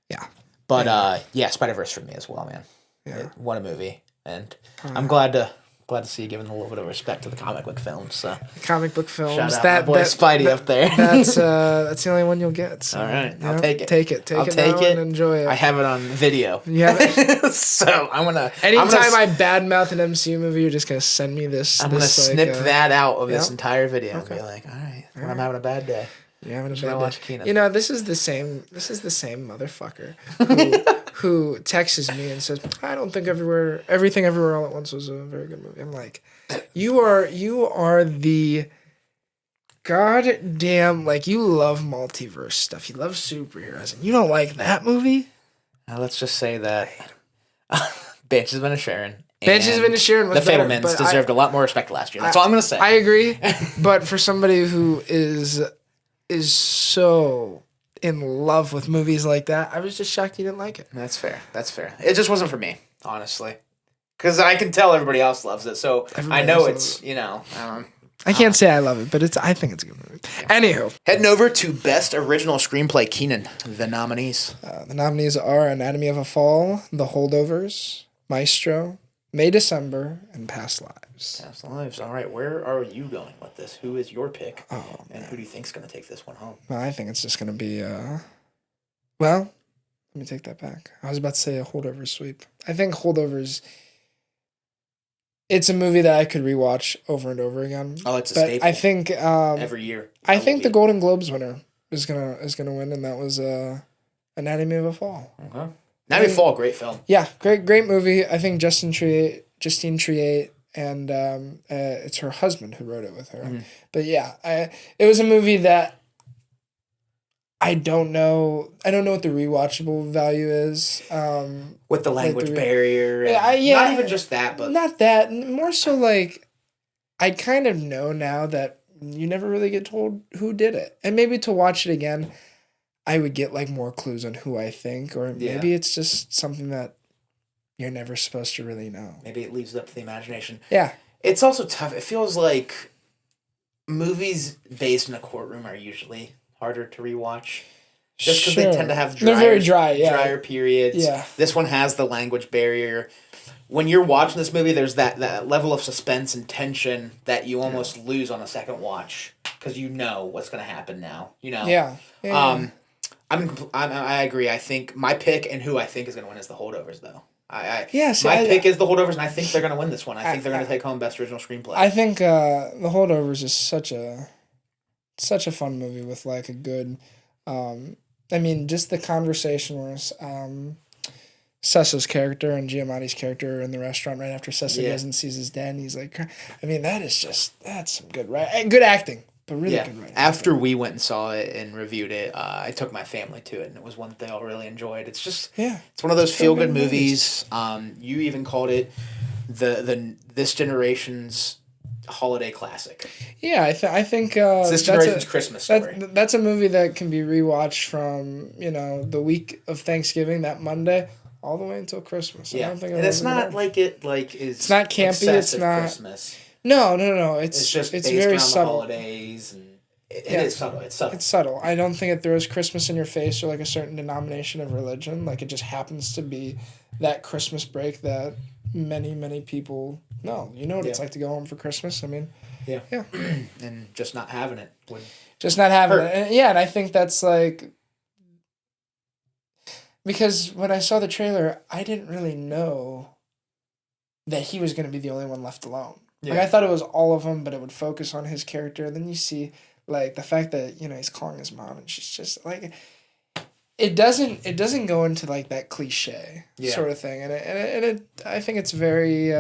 Speaker 2: Yeah.
Speaker 1: But Spider-Verse for me as well, man. Yeah. What a movie. And I'm glad to see you giving a little bit of respect to the comic book films. So.
Speaker 2: Comic book films.
Speaker 1: Shout out my boy Spidey up there.
Speaker 2: That's the only one you'll get. So,
Speaker 1: all right, I'll take it.
Speaker 2: Take it and enjoy it.
Speaker 1: I have it on video.
Speaker 2: You have it?
Speaker 1: So I'm gonna.
Speaker 2: Anytime I badmouth an MCU movie, you're just gonna send me this.
Speaker 1: I'm gonna snip that out of this entire video and be like, all right, when I'm having a bad day.
Speaker 2: You're having a bad day.
Speaker 1: Watch Keenan.
Speaker 2: This is the same motherfucker who texts me and says, I don't think Everything Everywhere All at Once was a very good movie. I'm like, you are the goddamn, like, you love multiverse stuff. You love superheroes, and you don't like that movie?
Speaker 1: Let's just say that Banshees of Inisherin.
Speaker 2: Banshees of Inisherin was
Speaker 1: The Fablemans deserved a lot more respect last year. That's all I'm going to say.
Speaker 2: I agree, but for somebody who is so in love with movies like that, I was just shocked you didn't like it.
Speaker 1: That's fair. It just wasn't for me, honestly. Because I can tell everybody else loves it, so I know it's,
Speaker 2: I can't say I love it, but I think it's a good movie. Yeah. Anywho.
Speaker 1: Heading over to Best Original Screenplay, Keenan, the nominees.
Speaker 2: The nominees are Anatomy of a Fall, The Holdovers, Maestro, May December and Past Lives.
Speaker 1: Past Lives. All right, where are you going with this? Who is your pick?
Speaker 2: Oh,
Speaker 1: and who do you think's going to take this one home?
Speaker 2: Well, I think it's just going to be, well, let me take that back. I was about to say a Holdover sweep. I think Holdovers, it's a movie that I could rewatch over and over again.
Speaker 1: Oh, it's a staple.
Speaker 2: I think
Speaker 1: every year.
Speaker 2: I think the Golden Globes winner is gonna win, and that was Anatomy of a Fall.
Speaker 1: Okay. Anatomy of a Fall, great film.
Speaker 2: Yeah, great movie. I think Justine Triet, and it's her husband who wrote it with her. Mm-hmm. But yeah, it was a movie that I don't know what the rewatchable value is.
Speaker 1: With the language barrier. Not even just that, but
Speaker 2: not that. More so like, I kind of know now that you never really get told who did it, and maybe to watch it again, I would get like more clues on who I think, or maybe it's just something that you're never supposed to really know.
Speaker 1: Maybe it leaves it up to the imagination.
Speaker 2: Yeah.
Speaker 1: It's also tough. It feels like movies based in a courtroom are usually harder to rewatch. Just because they tend to have
Speaker 2: they're very dry,
Speaker 1: drier periods.
Speaker 2: Yeah.
Speaker 1: This one has the language barrier. When you're watching this movie, there's that level of suspense and tension that you almost lose on a second watch because you know what's going to happen now. You know.
Speaker 2: Yeah.
Speaker 1: I agree. I think my pick and who I think is going to win is The Holdovers, though. My pick is The Holdovers, and I think they're going to win this one. I think they're going to take home Best Original Screenplay.
Speaker 2: I think The Holdovers is such a fun movie with like a good, just the conversation where Sessa's character and Giamatti's character are in the restaurant right after Sessa goes and sees his dad, and he's like, that's some good acting. But really good writing.
Speaker 1: After we went and saw it and reviewed it, I took my family to it, and it was one that they all really enjoyed. It's just it's one of those feel good movies. You even called it the this generation's holiday classic.
Speaker 2: Yeah, I think
Speaker 1: it's this generation's Christmas story.
Speaker 2: That's a movie that can be rewatched from the week of Thanksgiving, that Monday, all the way until Christmas.
Speaker 1: Yeah, and it's not like it is.
Speaker 2: It's not campy. It's not
Speaker 1: Christmas.
Speaker 2: No. It's
Speaker 1: based
Speaker 2: very
Speaker 1: around
Speaker 2: subtle.
Speaker 1: The holidays, and it is subtle. It's subtle.
Speaker 2: It's subtle. I don't think it throws Christmas in your face or like a certain denomination of religion. Like, it just happens to be that Christmas break that many people know. You know what it's like to go home for Christmas. I mean,
Speaker 1: yeah. And just not having it would
Speaker 2: just not having
Speaker 1: hurt.
Speaker 2: it. And I think that's like, because when I saw the trailer, I didn't really know that he was going to be the only one left alone. Yeah. Like, I thought it was all of them, but it would focus on his character. And then you see, like, the fact that, he's calling his mom, and she's just, like, it doesn't go into, like, that cliche sort of thing. And I think it's very,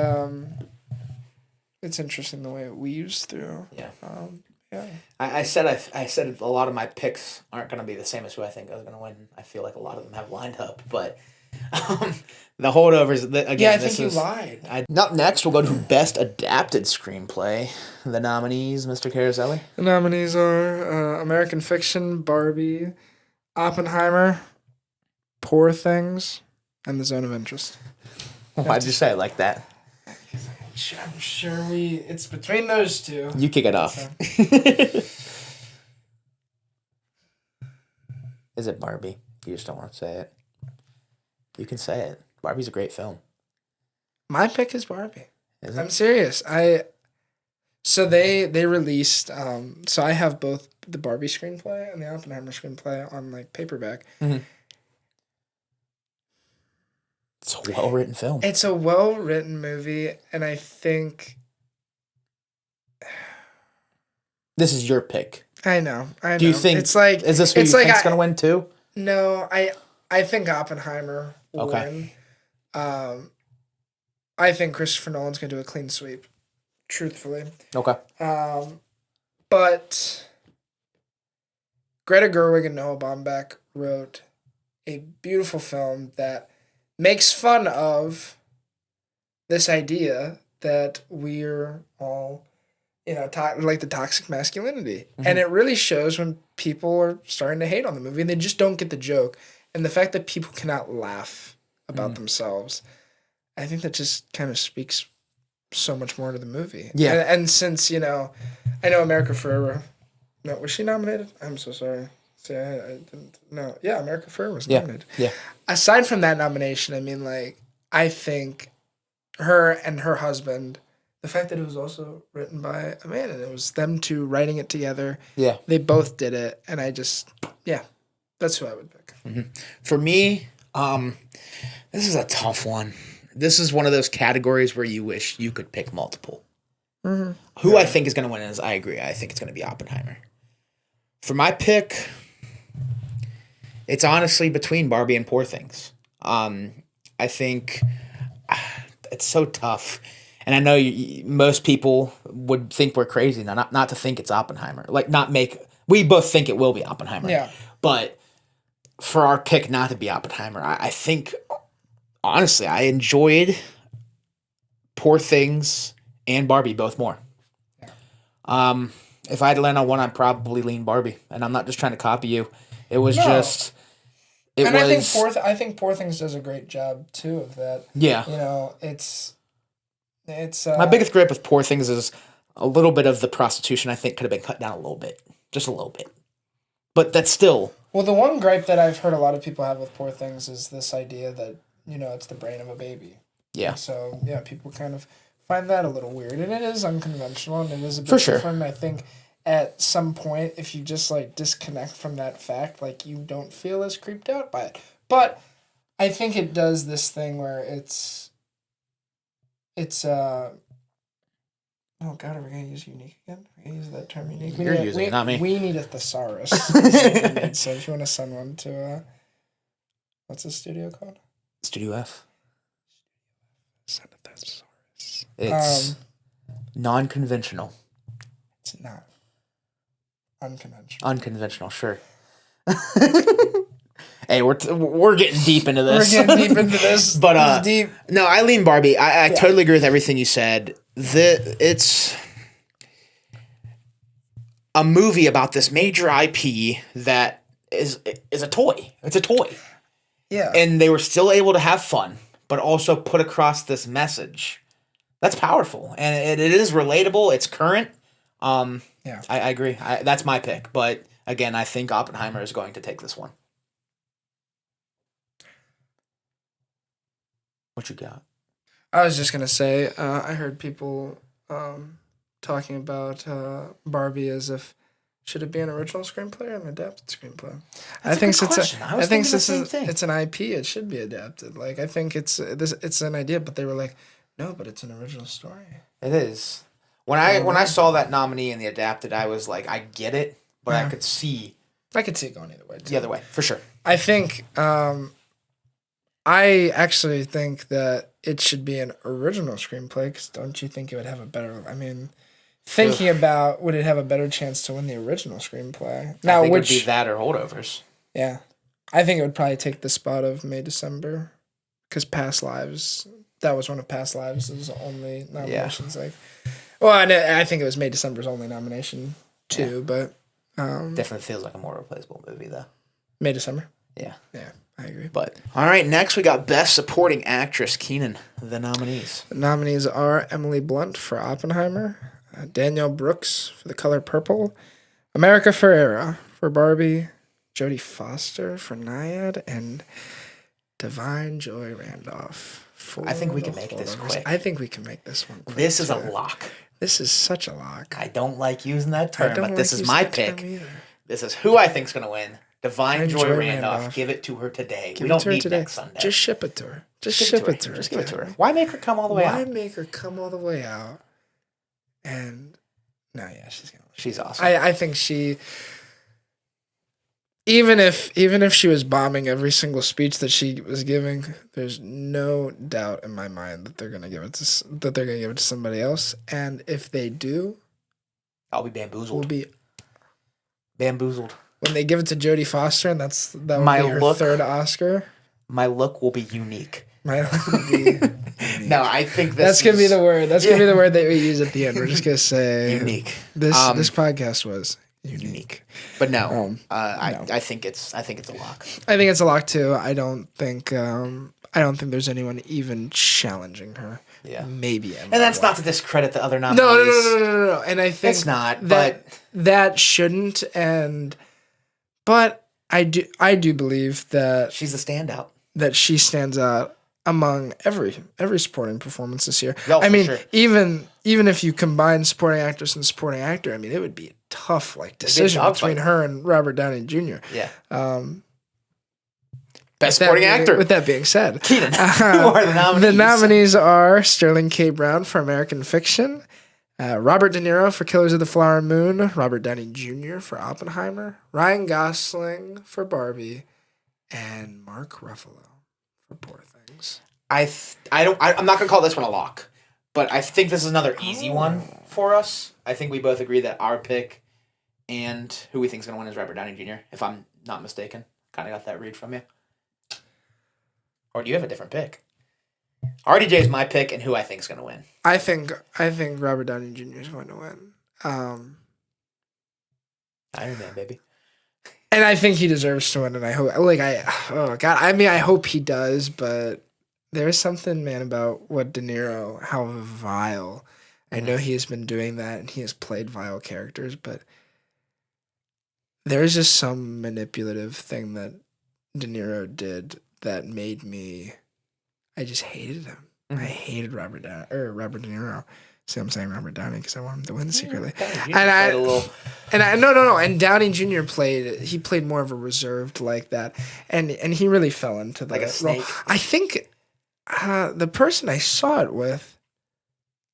Speaker 2: it's interesting the way it weaves through.
Speaker 1: Yeah.
Speaker 2: Yeah.
Speaker 1: I said a lot of my picks aren't going to be the same as who I think I was going to win. I feel like a lot of them have lined up, but The Holdovers, again,
Speaker 2: yeah, I think you lied.
Speaker 1: Up next, we'll go to Best Adapted Screenplay. The nominees, Mr. Carosselli?
Speaker 2: The nominees are American Fiction, Barbie, Oppenheimer, Poor Things, and The Zone of Interest.
Speaker 1: Why'd you say it like that?
Speaker 2: I'm sure it's between those two.
Speaker 1: You kick it off. Is it Barbie? You just don't want to say it. You can say it. Barbie's a great film.
Speaker 2: My pick is Barbie.
Speaker 1: Is it?
Speaker 2: I'm serious. So they released. So I have both the Barbie screenplay and the Oppenheimer screenplay on like paperback.
Speaker 1: Mm-hmm. It's a well-written film.
Speaker 2: It's a well-written movie, and I think
Speaker 1: this is your pick.
Speaker 2: I know.
Speaker 1: Do you think
Speaker 2: it's like,
Speaker 1: is this who you think's going to win too?
Speaker 2: No, I think Oppenheimer will win. I think Christopher Nolan's going to do a clean sweep, truthfully.
Speaker 1: Okay.
Speaker 2: But Greta Gerwig and Noah Baumbach wrote a beautiful film that makes fun of this idea that we're all, like the toxic masculinity. Mm-hmm. And it really shows when people are starting to hate on the movie and they just don't get the joke. And the fact that people cannot laugh about themselves, I think that just kind of speaks so much more to the movie.
Speaker 1: Yeah.
Speaker 2: And since, I know America Ferrera, no, was she nominated? I'm so sorry. See, I didn't know. Yeah, America Ferrera was nominated.
Speaker 1: Yeah.
Speaker 2: Aside from that nomination, I mean, like, I think her and her husband. The fact that it was also written by a man and it was them two writing it together.
Speaker 1: Yeah.
Speaker 2: They both did it. And I just, that's who I would pick.
Speaker 1: Mm-hmm. For me, this is a tough one. This is one of those categories where you wish you could pick multiple.
Speaker 2: Mm-hmm.
Speaker 1: Who I think is going to win is, I agree. I think it's going to be Oppenheimer. For my pick, it's honestly between Barbie and Poor Things. I think it's so tough. And I know most people would think we're crazy not to think it's Oppenheimer. We both think it will be Oppenheimer.
Speaker 2: Yeah.
Speaker 1: But for our pick not to be Oppenheimer, I think, honestly, I enjoyed Poor Things and Barbie both more. Yeah. If I had to land on one, I'd probably lean Barbie. And I'm not just trying to copy you. It was just...
Speaker 2: I think Poor Things does a great job, too, of that.
Speaker 1: Yeah.
Speaker 2: It's
Speaker 1: my biggest gripe with Poor Things is a little bit of the prostitution. I think could have been cut down a little bit, just a little bit. But that's still...
Speaker 2: Well, the one gripe that I've heard a lot of people have with Poor Things is this idea that, it's the brain of a baby.
Speaker 1: Yeah.
Speaker 2: And so, people kind of find that a little weird. And it is unconventional, and it is a bit
Speaker 1: For sure.
Speaker 2: different. I think at some point, if you just, disconnect from that fact, you don't feel as creeped out by it. But I think it does this thing where it's oh God, are we gonna use unique again? Are we gonna use that term unique?
Speaker 1: You're using it, not me.
Speaker 2: We need a thesaurus. So if you want to send one to what's the studio called?
Speaker 1: Studio F.
Speaker 2: Send a thesaurus.
Speaker 1: It's non-conventional.
Speaker 2: It's not unconventional.
Speaker 1: Unconventional, sure. Hey, we're getting deep into this.
Speaker 2: We're getting deep into this.
Speaker 1: But
Speaker 2: this is deep.
Speaker 1: No, I lean Barbie. I totally agree with everything you said. It's a movie about this major IP that is a toy. It's a toy.
Speaker 2: Yeah.
Speaker 1: And they were still able to have fun, but also put across this message. That's powerful. And it is relatable. It's current.
Speaker 2: Yeah.
Speaker 1: I agree. That's my pick. But again, I think Oppenheimer is going to take this one. What you got?
Speaker 2: I was just gonna say, I heard people talking about Barbie as if should it be an original screenplay or an adapted screenplay?
Speaker 1: That's a good question. I think
Speaker 2: it's an IP. It should be adapted. I think it's an idea, but they were like, no, but it's an original story.
Speaker 1: It is. When I saw that nominee in the adapted, I was like, I get it, but I could see
Speaker 2: it going either way.
Speaker 1: The other way, for sure.
Speaker 2: I think. I actually think that it should be an original screenplay because don't you think it would have a better... I mean, thinking about would it have a better chance to win the original screenplay? Now,
Speaker 1: I think it would be that or Holdovers.
Speaker 2: Yeah. I think it would probably take the spot of May, December because Past Lives... That was one of Past Lives' only nominations.
Speaker 1: Yeah.
Speaker 2: I think it was May, December's only nomination too, but...
Speaker 1: definitely feels like a more replaceable movie, though.
Speaker 2: May, December?
Speaker 1: Yeah.
Speaker 2: Yeah. I agree.
Speaker 1: But all right, next we got Best Supporting Actress. Keenan, the nominees.
Speaker 2: The nominees are Emily Blunt for Oppenheimer, Danielle Brooks for The Color Purple, America Ferrera for Barbie, Jodie Foster for Nyad, and Divine Joy Randolph for...
Speaker 1: I think we can make this quick.
Speaker 2: I think we can make this one quick.
Speaker 1: This is a lock.
Speaker 2: This is such a lock.
Speaker 1: I don't like using that term, but this is my pick. This is who I think's going to win. Divine Joy Randolph. Give it to her today. We don't need next Sunday.
Speaker 2: Just ship it to her. Just ship it to her.
Speaker 1: Just give it to her. Why make her come all the way out?
Speaker 2: Why make her come all the way out? And no, yeah,
Speaker 1: she's awesome.
Speaker 2: I think she, even if she was bombing every single speech that she was giving, there's no doubt in my mind that they're gonna give it to somebody else. And if they do,
Speaker 1: I'll be bamboozled.
Speaker 2: We'll be
Speaker 1: bamboozled.
Speaker 2: When they give it to Jodie Foster, and that will be her third Oscar.
Speaker 1: My look will be unique.
Speaker 2: My look will be unique.
Speaker 1: No, I think
Speaker 2: that's gonna be the word. That's gonna be the word that we use at the end. We're just gonna say
Speaker 1: unique.
Speaker 2: This podcast was unique.
Speaker 1: But no, I think it's a lock.
Speaker 2: I think it's a lock too. I don't think there's anyone even challenging her.
Speaker 1: Yeah,
Speaker 2: maybe.
Speaker 1: And that's not to discredit the other nominees.
Speaker 2: No. And I think
Speaker 1: it's not.
Speaker 2: That shouldn't. But I do believe that
Speaker 1: she's a standout.
Speaker 2: That she stands out among every supporting performance this year.
Speaker 1: Oh,
Speaker 2: I mean,
Speaker 1: sure.
Speaker 2: even if you combine supporting actress and supporting actor, I mean, it would be a tough decision between her and Robert Downey Jr.
Speaker 1: Yeah.
Speaker 2: Best
Speaker 1: supporting actor.
Speaker 2: With that being said,
Speaker 1: Keenan, who are the nominees?
Speaker 2: The nominees are Sterling K. Brown for American Fiction, Robert De Niro for Killers of the Flower Moon, Robert Downey Jr. for Oppenheimer, Ryan Gosling for Barbie, and Mark Ruffalo for Poor Things.
Speaker 1: I'm not gonna call this one a lock, but I think this is another easy one for us. I think we both agree that our pick and who we think is gonna win is Robert Downey Jr. If I'm not mistaken, kind of got that read from you. Or do you have a different pick? RDJ is my pick, and who I think is gonna win.
Speaker 2: I think Robert Downey Jr. is going to win.
Speaker 1: Iron Man, baby.
Speaker 2: And I think he deserves to win, and I hope, I hope he does, but there's something, man, about what De Niro, how vile. I know he has been doing that, and he has played vile characters, but there's just some manipulative thing that De Niro did that made me, I just hated him. I hated Robert De Niro. See, I'm saying Robert Downey because I want him to win secretly. And Downey Jr. played more of a reserved like that, and he really fell into the
Speaker 1: like a snake.
Speaker 2: Role. I think the person I saw it with,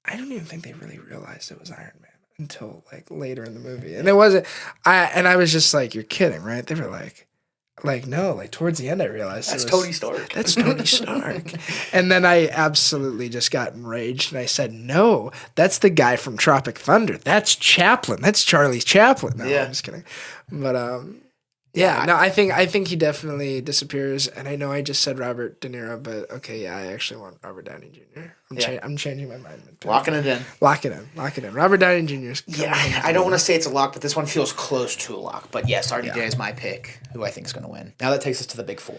Speaker 2: I don't even think they really realized it was Iron Man until later in the movie, and it wasn't. I was just like, "You're kidding, right?" They were no, towards the end, I realized
Speaker 1: that's Tony Stark.
Speaker 2: That's Tony Stark. And then I absolutely just got enraged, and I said, no, that's the guy from Tropic Thunder. That's Chaplin. That's Charlie Chaplin. No, I'm just kidding. But, I think he definitely disappears, and I know I just said Robert De Niro, but okay, yeah, I actually want Robert Downey Jr. I'm changing my mind.
Speaker 1: Locking it in.
Speaker 2: Lock it in. Robert Downey Jr.
Speaker 1: I don't want to say it's a lock, but this one feels close to a lock. But yes, RDJ is my pick, who I think is going to win. Now that takes us to the big four.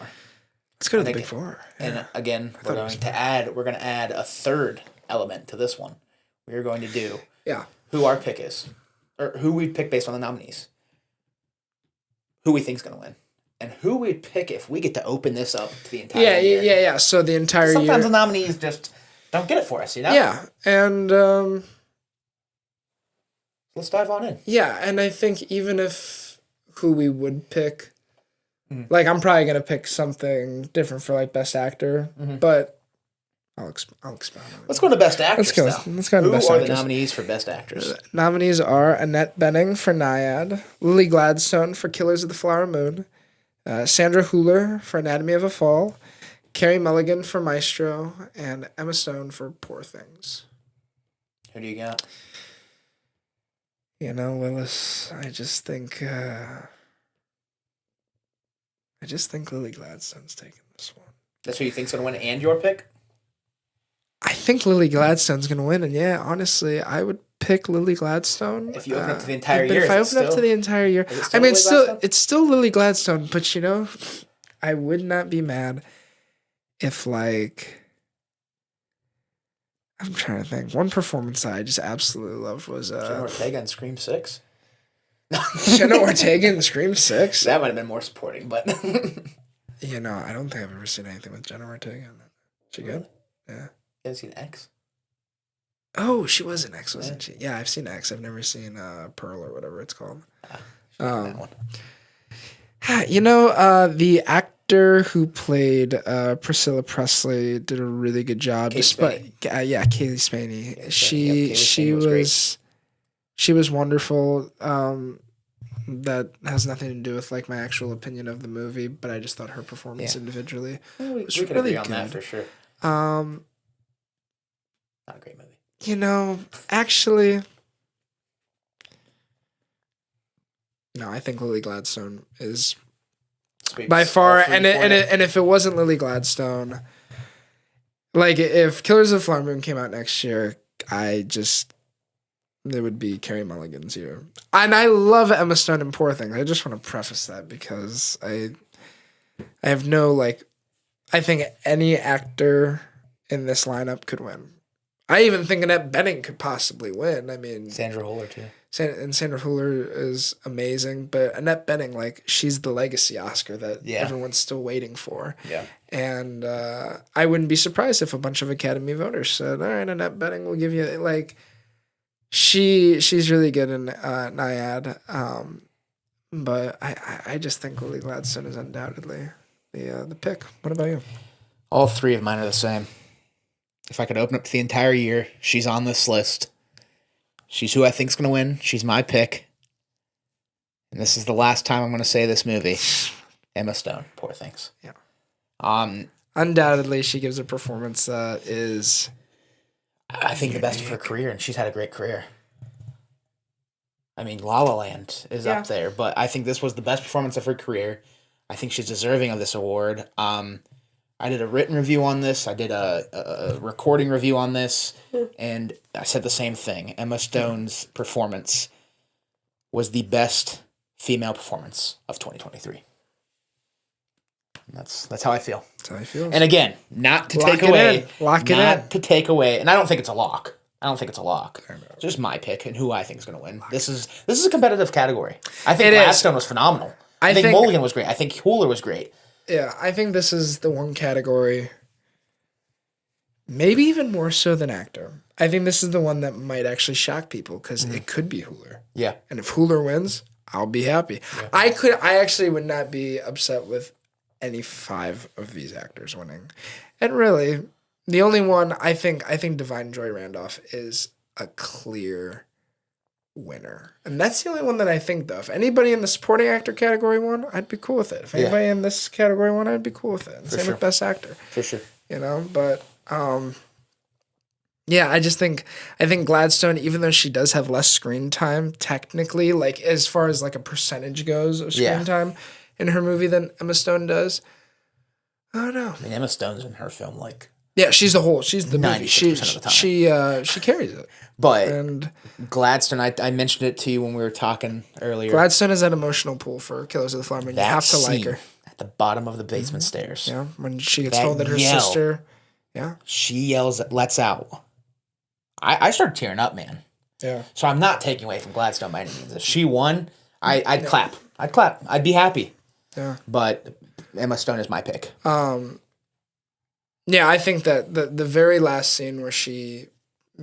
Speaker 2: Let's go to the big four.
Speaker 1: And again, we're going to add a third element to this one. We are going to do who our pick is, or who we pick based on the nominees. Who we think is going to win. And who we'd pick if we get to open this up to the entire year.
Speaker 2: Yeah. So the entire
Speaker 1: Sometimes
Speaker 2: year.
Speaker 1: Sometimes the nominees just don't get it for us, you know?
Speaker 2: Yeah, and
Speaker 1: let's dive on in.
Speaker 2: Yeah, and I think even if who we would pick, I'm probably going to pick something different for Best Actor, but I'll expound on it.
Speaker 1: Let's go to Best Actress.
Speaker 2: Let's go to Best Actress.
Speaker 1: Who are the nominees for Best Actress?
Speaker 2: Nominees are Annette Bening for Nyad, Lily Gladstone for Killers of the Flower Moon, Sandra Hüller for Anatomy of a Fall, Carey Mulligan for Maestro, and Emma Stone for Poor Things.
Speaker 1: Who do you got?
Speaker 2: Willis, I just think Lily Gladstone's taking this one.
Speaker 1: That's who you think's going to win, and your pick?
Speaker 2: I think Lily Gladstone's going to win, and honestly, I would pick Lily Gladstone.
Speaker 1: If you open up to the entire year,
Speaker 2: if I open up to the entire year, it's still Lily Gladstone, but I would not be mad if I'm trying to think. One performance I just absolutely loved was
Speaker 1: Jenna Ortega in Scream 6.
Speaker 2: Jenna Ortega in Scream 6?
Speaker 1: That might have been more supporting, but
Speaker 2: I don't think I've ever seen anything with Jenna Ortega in that. She good? Yeah.
Speaker 1: You haven't seen X?
Speaker 2: Oh, she was in X, wasn't she? Yeah, I've seen X. I've never seen Pearl or whatever it's called.
Speaker 1: That one.
Speaker 2: The actor who played Priscilla Presley did a really good job. Kaylee Spaney. She was wonderful. That has nothing to do with my actual opinion of the movie, but I just thought her performance individually was
Speaker 1: we can
Speaker 2: really
Speaker 1: agree on
Speaker 2: good.
Speaker 1: That for sure. Not a great movie.
Speaker 2: Actually, no, I think Lily Gladstone is by far, and if it wasn't Lily Gladstone, if Killers of the Flower Moon came out next year, it would be Carey Mulligan's year. And I love Emma Stone in Poor Things. I just want to preface that because I have no I think any actor in this lineup could win. I even think Annette Bening could possibly win. I mean,
Speaker 1: Sandra Hüller too.
Speaker 2: And Sandra Hüller is amazing, but Annette Bening, like, she's the legacy Oscar that everyone's still waiting for.
Speaker 1: Yeah.
Speaker 2: And I wouldn't be surprised if a bunch of Academy voters said, all right, Annette Bening will give you, like, she's really good in Nyad. But I just think Lily Gladstone is undoubtedly the pick. What about you?
Speaker 1: All three of mine are the same. If I could open up the entire year, she's on this list. She's who I think's going to win. She's my pick. And this is the last time I'm going to say this movie. Emma Stone. Poor things.
Speaker 2: Yeah. Undoubtedly, she gives a performance that is...
Speaker 1: I think the best of her career, and she's had a great career. I mean, La La Land is up there, but I think this was the best performance of her career. I think she's deserving of this award. I did a written review on this. I did a recording review on this, and I said the same thing. Emma Stone's performance was the best female performance of 2023. That's how I feel.
Speaker 2: That's how I feel.
Speaker 1: And again, not to take away, to take away, and I don't think it's a lock. It's just my pick and who I think is going to win. This is a competitive category. I think Gladstone was phenomenal. I think Mulligan was great. I think Hüller was great.
Speaker 2: Yeah, I think this is the one category, maybe even more so than actor. I think this is the one that might actually shock people because it could be Hüller.
Speaker 1: Yeah.
Speaker 2: And if Hüller wins, I'll be happy. Yeah. I actually would not be upset with any 5 of these actors winning. And really, the only one I think Divine Joy Randolph is a clear winner. And that's the only one that I think, though. If anybody in the supporting actor category won, I'd be cool with it. If anybody in this category won, I'd be cool with it. And same with Best Actor.
Speaker 1: For sure.
Speaker 2: You know, but yeah, I think Gladstone, even though she does have less screen time, technically, like as far as like a percentage goes of screen time in her movie than Emma Stone does, I don't know.
Speaker 1: I mean, Emma Stone's in her film like
Speaker 2: she's the movie. She of the time. She carries it.
Speaker 1: But Gladstone, I mentioned it to you when we were talking earlier.
Speaker 2: Gladstone is that emotional pull for Killers of the Flower Moon. You have to like her.
Speaker 1: At the bottom of the basement stairs.
Speaker 2: Yeah, when she gets told that her sister. Yeah.
Speaker 1: She yells, "Let's out." I started tearing up, man.
Speaker 2: Yeah.
Speaker 1: So I'm not taking away from Gladstone by any means. If she won, I'd clap. I'd clap. I'd be happy.
Speaker 2: Yeah.
Speaker 1: But Emma Stone is my pick.
Speaker 2: Yeah, I think that the very last scene where she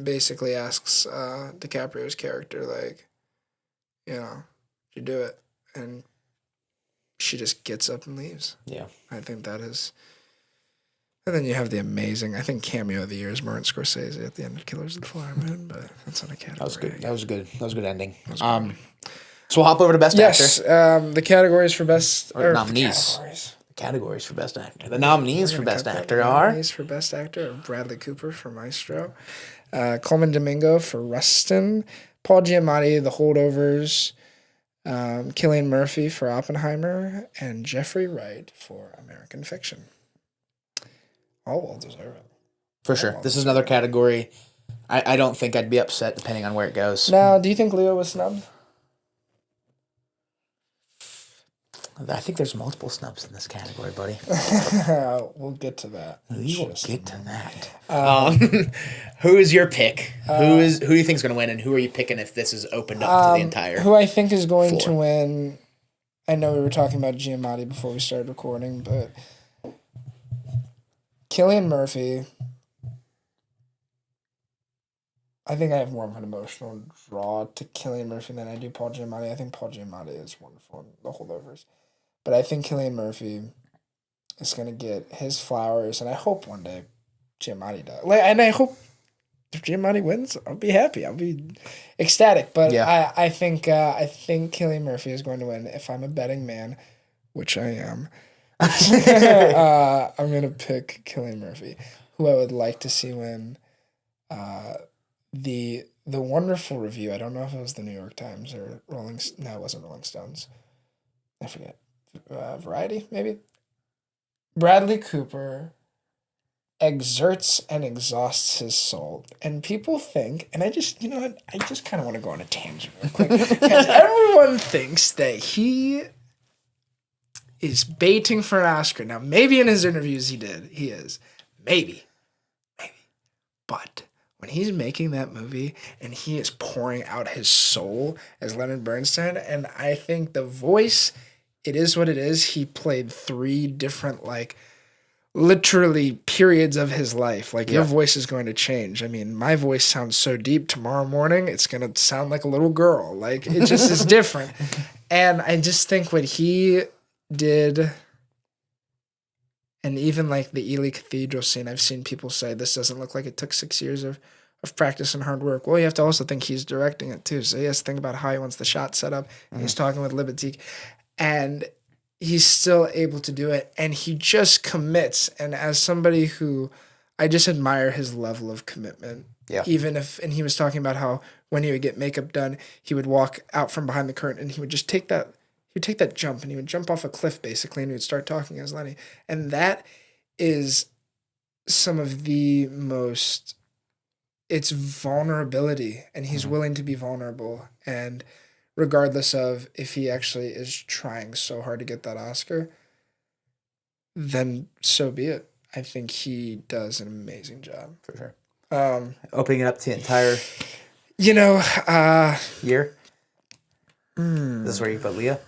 Speaker 2: basically asks DiCaprio's character, like, you know, you do it, and she just gets up and leaves.
Speaker 1: Yeah.
Speaker 2: I think that is... And then you have the amazing, I think, cameo of the year is Martin Scorsese at the end of Killers of the Flower Moon, but that's not a category.
Speaker 1: That was good. That was a good ending. So we'll hop over to Best Actor.
Speaker 2: Yes, the categories for Best...
Speaker 1: Or nominees. The categories for Best Actor. The nominees for Best Actor are...
Speaker 2: Nominees for Best Actor are Bradley Cooper for Maestro, Coleman Domingo for Rustin, Paul Giamatti, The Holdovers, Cillian Murphy for Oppenheimer, and Jeffrey Wright for American Fiction. All well deserved.
Speaker 1: For sure. This is another category. I don't think I'd be upset depending on where it goes.
Speaker 2: Now, do you think Leo was snubbed?
Speaker 1: I think there's multiple snubs in this category, buddy.
Speaker 2: We'll get to that.
Speaker 1: We will get to that. Who is your pick? Who do you think is going to win, and who are you picking if this is opened up to the entire
Speaker 2: Who I think is going
Speaker 1: floor?
Speaker 2: To win, I know we were talking about Giamatti before we started recording, but Cillian Murphy, I think I have more of an emotional draw to Cillian Murphy than I do Paul Giamatti. I think Paul Giamatti is wonderful in The Holdovers. But I think Cillian Murphy is going to get his flowers, and I hope one day Giamatti does. And I hope if Giamatti wins, I'll be happy. I'll be ecstatic. But I think Cillian Murphy is going to win. If I'm a betting man, which I am, I'm going to pick Cillian Murphy, who I would like to see win the wonderful review. I don't know if it was the New York Times or no, it wasn't Rolling Stones. I forget. Variety, maybe. Bradley Cooper exerts and exhausts his soul. And people think, and I just kind of want to go on a tangent real quick. Because everyone thinks that he is baiting for an Oscar. Now, maybe in his interviews he is. Maybe. But when he's making that movie and he is pouring out his soul as Leonard Bernstein, and I think the voice, it is what it is. He played 3 different, like, literally periods of his life. Like, your voice is going to change. I mean, my voice sounds so deep. Tomorrow morning, it's going to sound like a little girl. Like, it just is different. And I just think what he did, and even like the Ely Cathedral scene, I've seen people say this doesn't look like it took 6 years of practice and hard work. Well, you have to also think he's directing it too. So he has to think about how he wants the shot set up. And he's talking with Libatique. And he's still able to do it, and he just commits. And as somebody who, I just admire his level of commitment.
Speaker 1: Yeah.
Speaker 2: Even if, and he was talking about how when he would get makeup done, he would walk out from behind the curtain and he would just take that jump, and he would jump off a cliff basically, and he would start talking as Lenny. And that is some of the most, it's vulnerability, and he's willing to be vulnerable. And regardless of if he actually is trying so hard to get that Oscar, then so be it. I think he does an amazing job.
Speaker 1: For sure. Opening it up to the entire year. This is where you put Leo?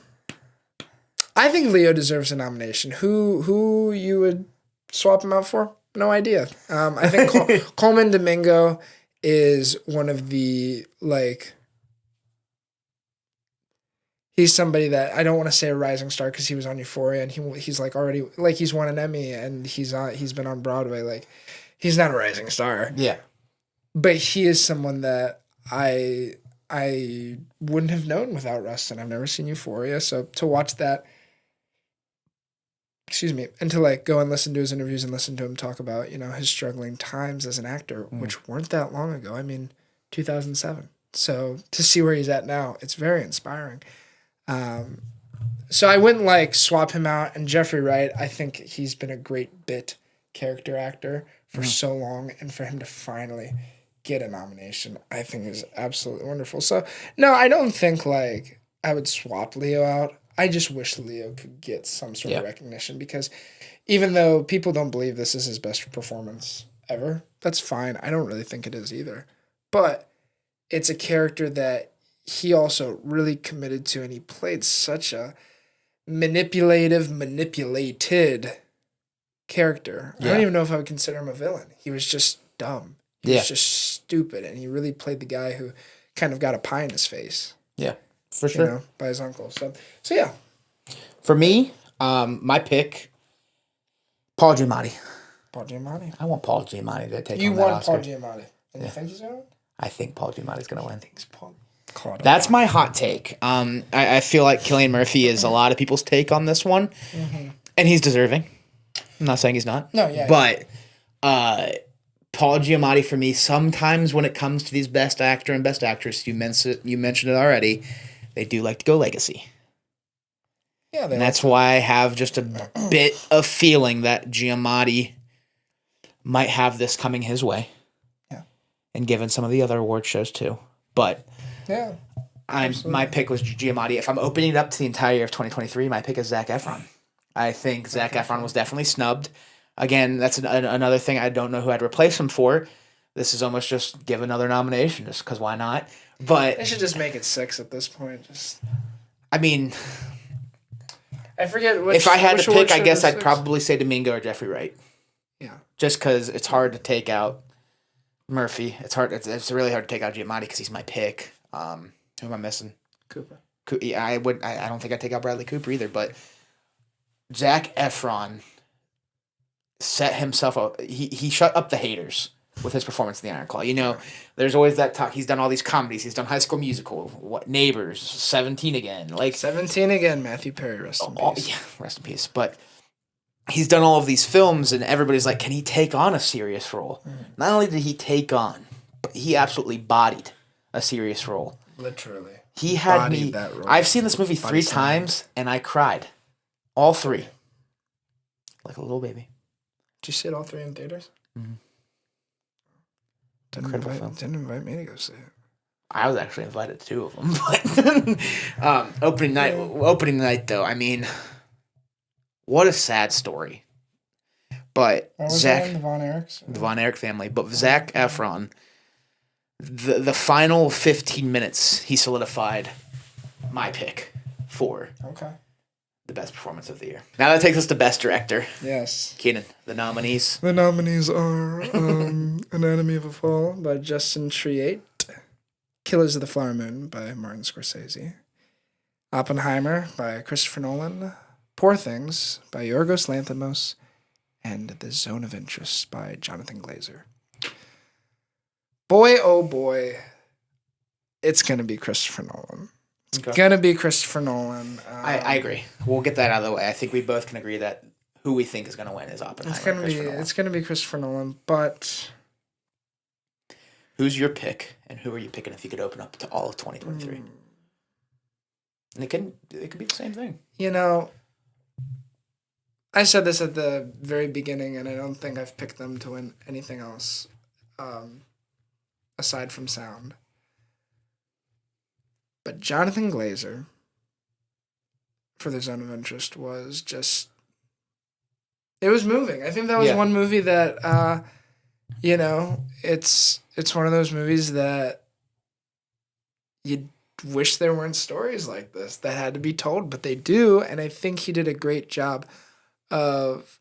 Speaker 2: I think Leo deserves a nomination. Who you would swap him out for? No idea. I think Coleman Domingo is one of the, like, he's somebody that I don't want to say a rising star because he was on Euphoria, and he's like already, like, he's won an Emmy, and he's been on Broadway. Like, he's not a rising star.
Speaker 1: Yeah. But
Speaker 2: he is someone that I wouldn't have known without Rustin. I've never seen Euphoria, so to watch that, and to, like, go and listen to his interviews and listen to him talk about, his struggling times as an actor, which weren't that long ago. I mean, 2007. So to see where he's at now, it's very inspiring. So I wouldn't, like, swap him out. And Jeffrey Wright, I think he's been a great bit character actor for so long, and for him to finally get a nomination, I think is absolutely wonderful. So no, I don't think, like, I would swap Leo out. I just wish Leo could get some sort of recognition, because even though people don't believe this is his best performance ever, that's fine. I don't really think it is either. But it's a character that he also really committed to, and he played such a manipulated character. I don't even know if I would consider him a villain. He was just dumb. He was just stupid, and he really played the guy who kind of got a pie in his face.
Speaker 1: Yeah, for sure.
Speaker 2: By his uncle. So yeah.
Speaker 1: For me, my pick, Paul Giamatti.
Speaker 2: Paul Giamatti?
Speaker 1: I want Paul Giamatti to take
Speaker 2: you
Speaker 1: on that Oscar.
Speaker 2: You want Paul Giamatti. And you think he's going to win?
Speaker 1: I think Paul Giamatti's going to win.
Speaker 2: That's
Speaker 1: my hot take. I feel like Cillian Murphy is a lot of people's take on this one, and he's deserving. I'm not saying he's not.
Speaker 2: No, yeah.
Speaker 1: But Paul Giamatti, for me, sometimes when it comes to these Best Actor and Best Actress, you mentioned it already, they do like to go legacy.
Speaker 2: Yeah,
Speaker 1: and that's why I have just a bit of feeling that Giamatti might have this coming his way.
Speaker 2: Yeah.
Speaker 1: And given some of the other award shows too. But
Speaker 2: yeah,
Speaker 1: my pick was Giamatti. If I'm opening it up to the entire year of 2023, my pick is Zac Efron. I think Zac Efron was definitely snubbed. Again, that's another thing. I don't know who I'd replace him for. This is almost just give another nomination, just because why not? But
Speaker 2: they should just make it 6 at this point.
Speaker 1: I mean,
Speaker 2: I forget which.
Speaker 1: If I had to pick, I guess I'd probably say Domingo or Jeffrey Wright.
Speaker 2: Yeah.
Speaker 1: Just because it's hard to take out Murphy. It's hard. It's really hard to take out Giamatti because he's my pick. Who am I missing?
Speaker 2: Cooper.
Speaker 1: Yeah, I don't think I'd take out Bradley Cooper either. But Zac Efron set himself up. He shut up the haters with his performance in The Iron Claw. There's always that talk. He's done all these comedies. He's done High School Musical, Neighbors, 17 Again.
Speaker 2: 17 Again, Matthew Perry, rest in peace.
Speaker 1: Yeah, rest in peace. But he's done all of these films, and everybody's like, can he take on a serious role? Not only did he take on, but he absolutely bodied a serious role.
Speaker 2: Literally.
Speaker 1: He had me. That role. I've seen this movie 3 times, and I cried. All 3. Like a little baby.
Speaker 2: Did you see it all 3 in theaters?
Speaker 1: Mm-hmm.
Speaker 2: Didn't invite me to go see it.
Speaker 1: I was actually invited to 2 of them. But opening night though, I mean, what a sad story. But
Speaker 2: What was the Von Erichs?
Speaker 1: The Von Erich family. But Zac Efron, the final 15 minutes, he solidified my pick for the best performance of the year. Now that takes us to Best Director.
Speaker 2: Yes.
Speaker 1: Keenan, the nominees.
Speaker 2: The nominees are Anatomy of a Fall by Justin Triet, Killers of the Flower Moon by Martin Scorsese, Oppenheimer by Christopher Nolan, Poor Things by Yorgos Lanthimos, and The Zone of Interest by Jonathan Glazer. Boy, oh boy, it's going to be Christopher Nolan. It's going to be Christopher Nolan.
Speaker 1: I agree. We'll get that out of the way. I think we both can agree that who we think is going to win is Oppenheimer.
Speaker 2: It's going to be Christopher Nolan, but...
Speaker 1: Who's your pick, and who are you picking if you could open up to all of 2023? And it could be the same thing.
Speaker 2: You know, I said this at the very beginning, and I don't think I've picked them to win anything else aside from sound. But Jonathan Glazer, for The Zone of Interest, was just... It was moving. I think that was one movie that, it's one of those movies that you wish there weren't stories like this that had to be told, but they do, and I think he did a great job of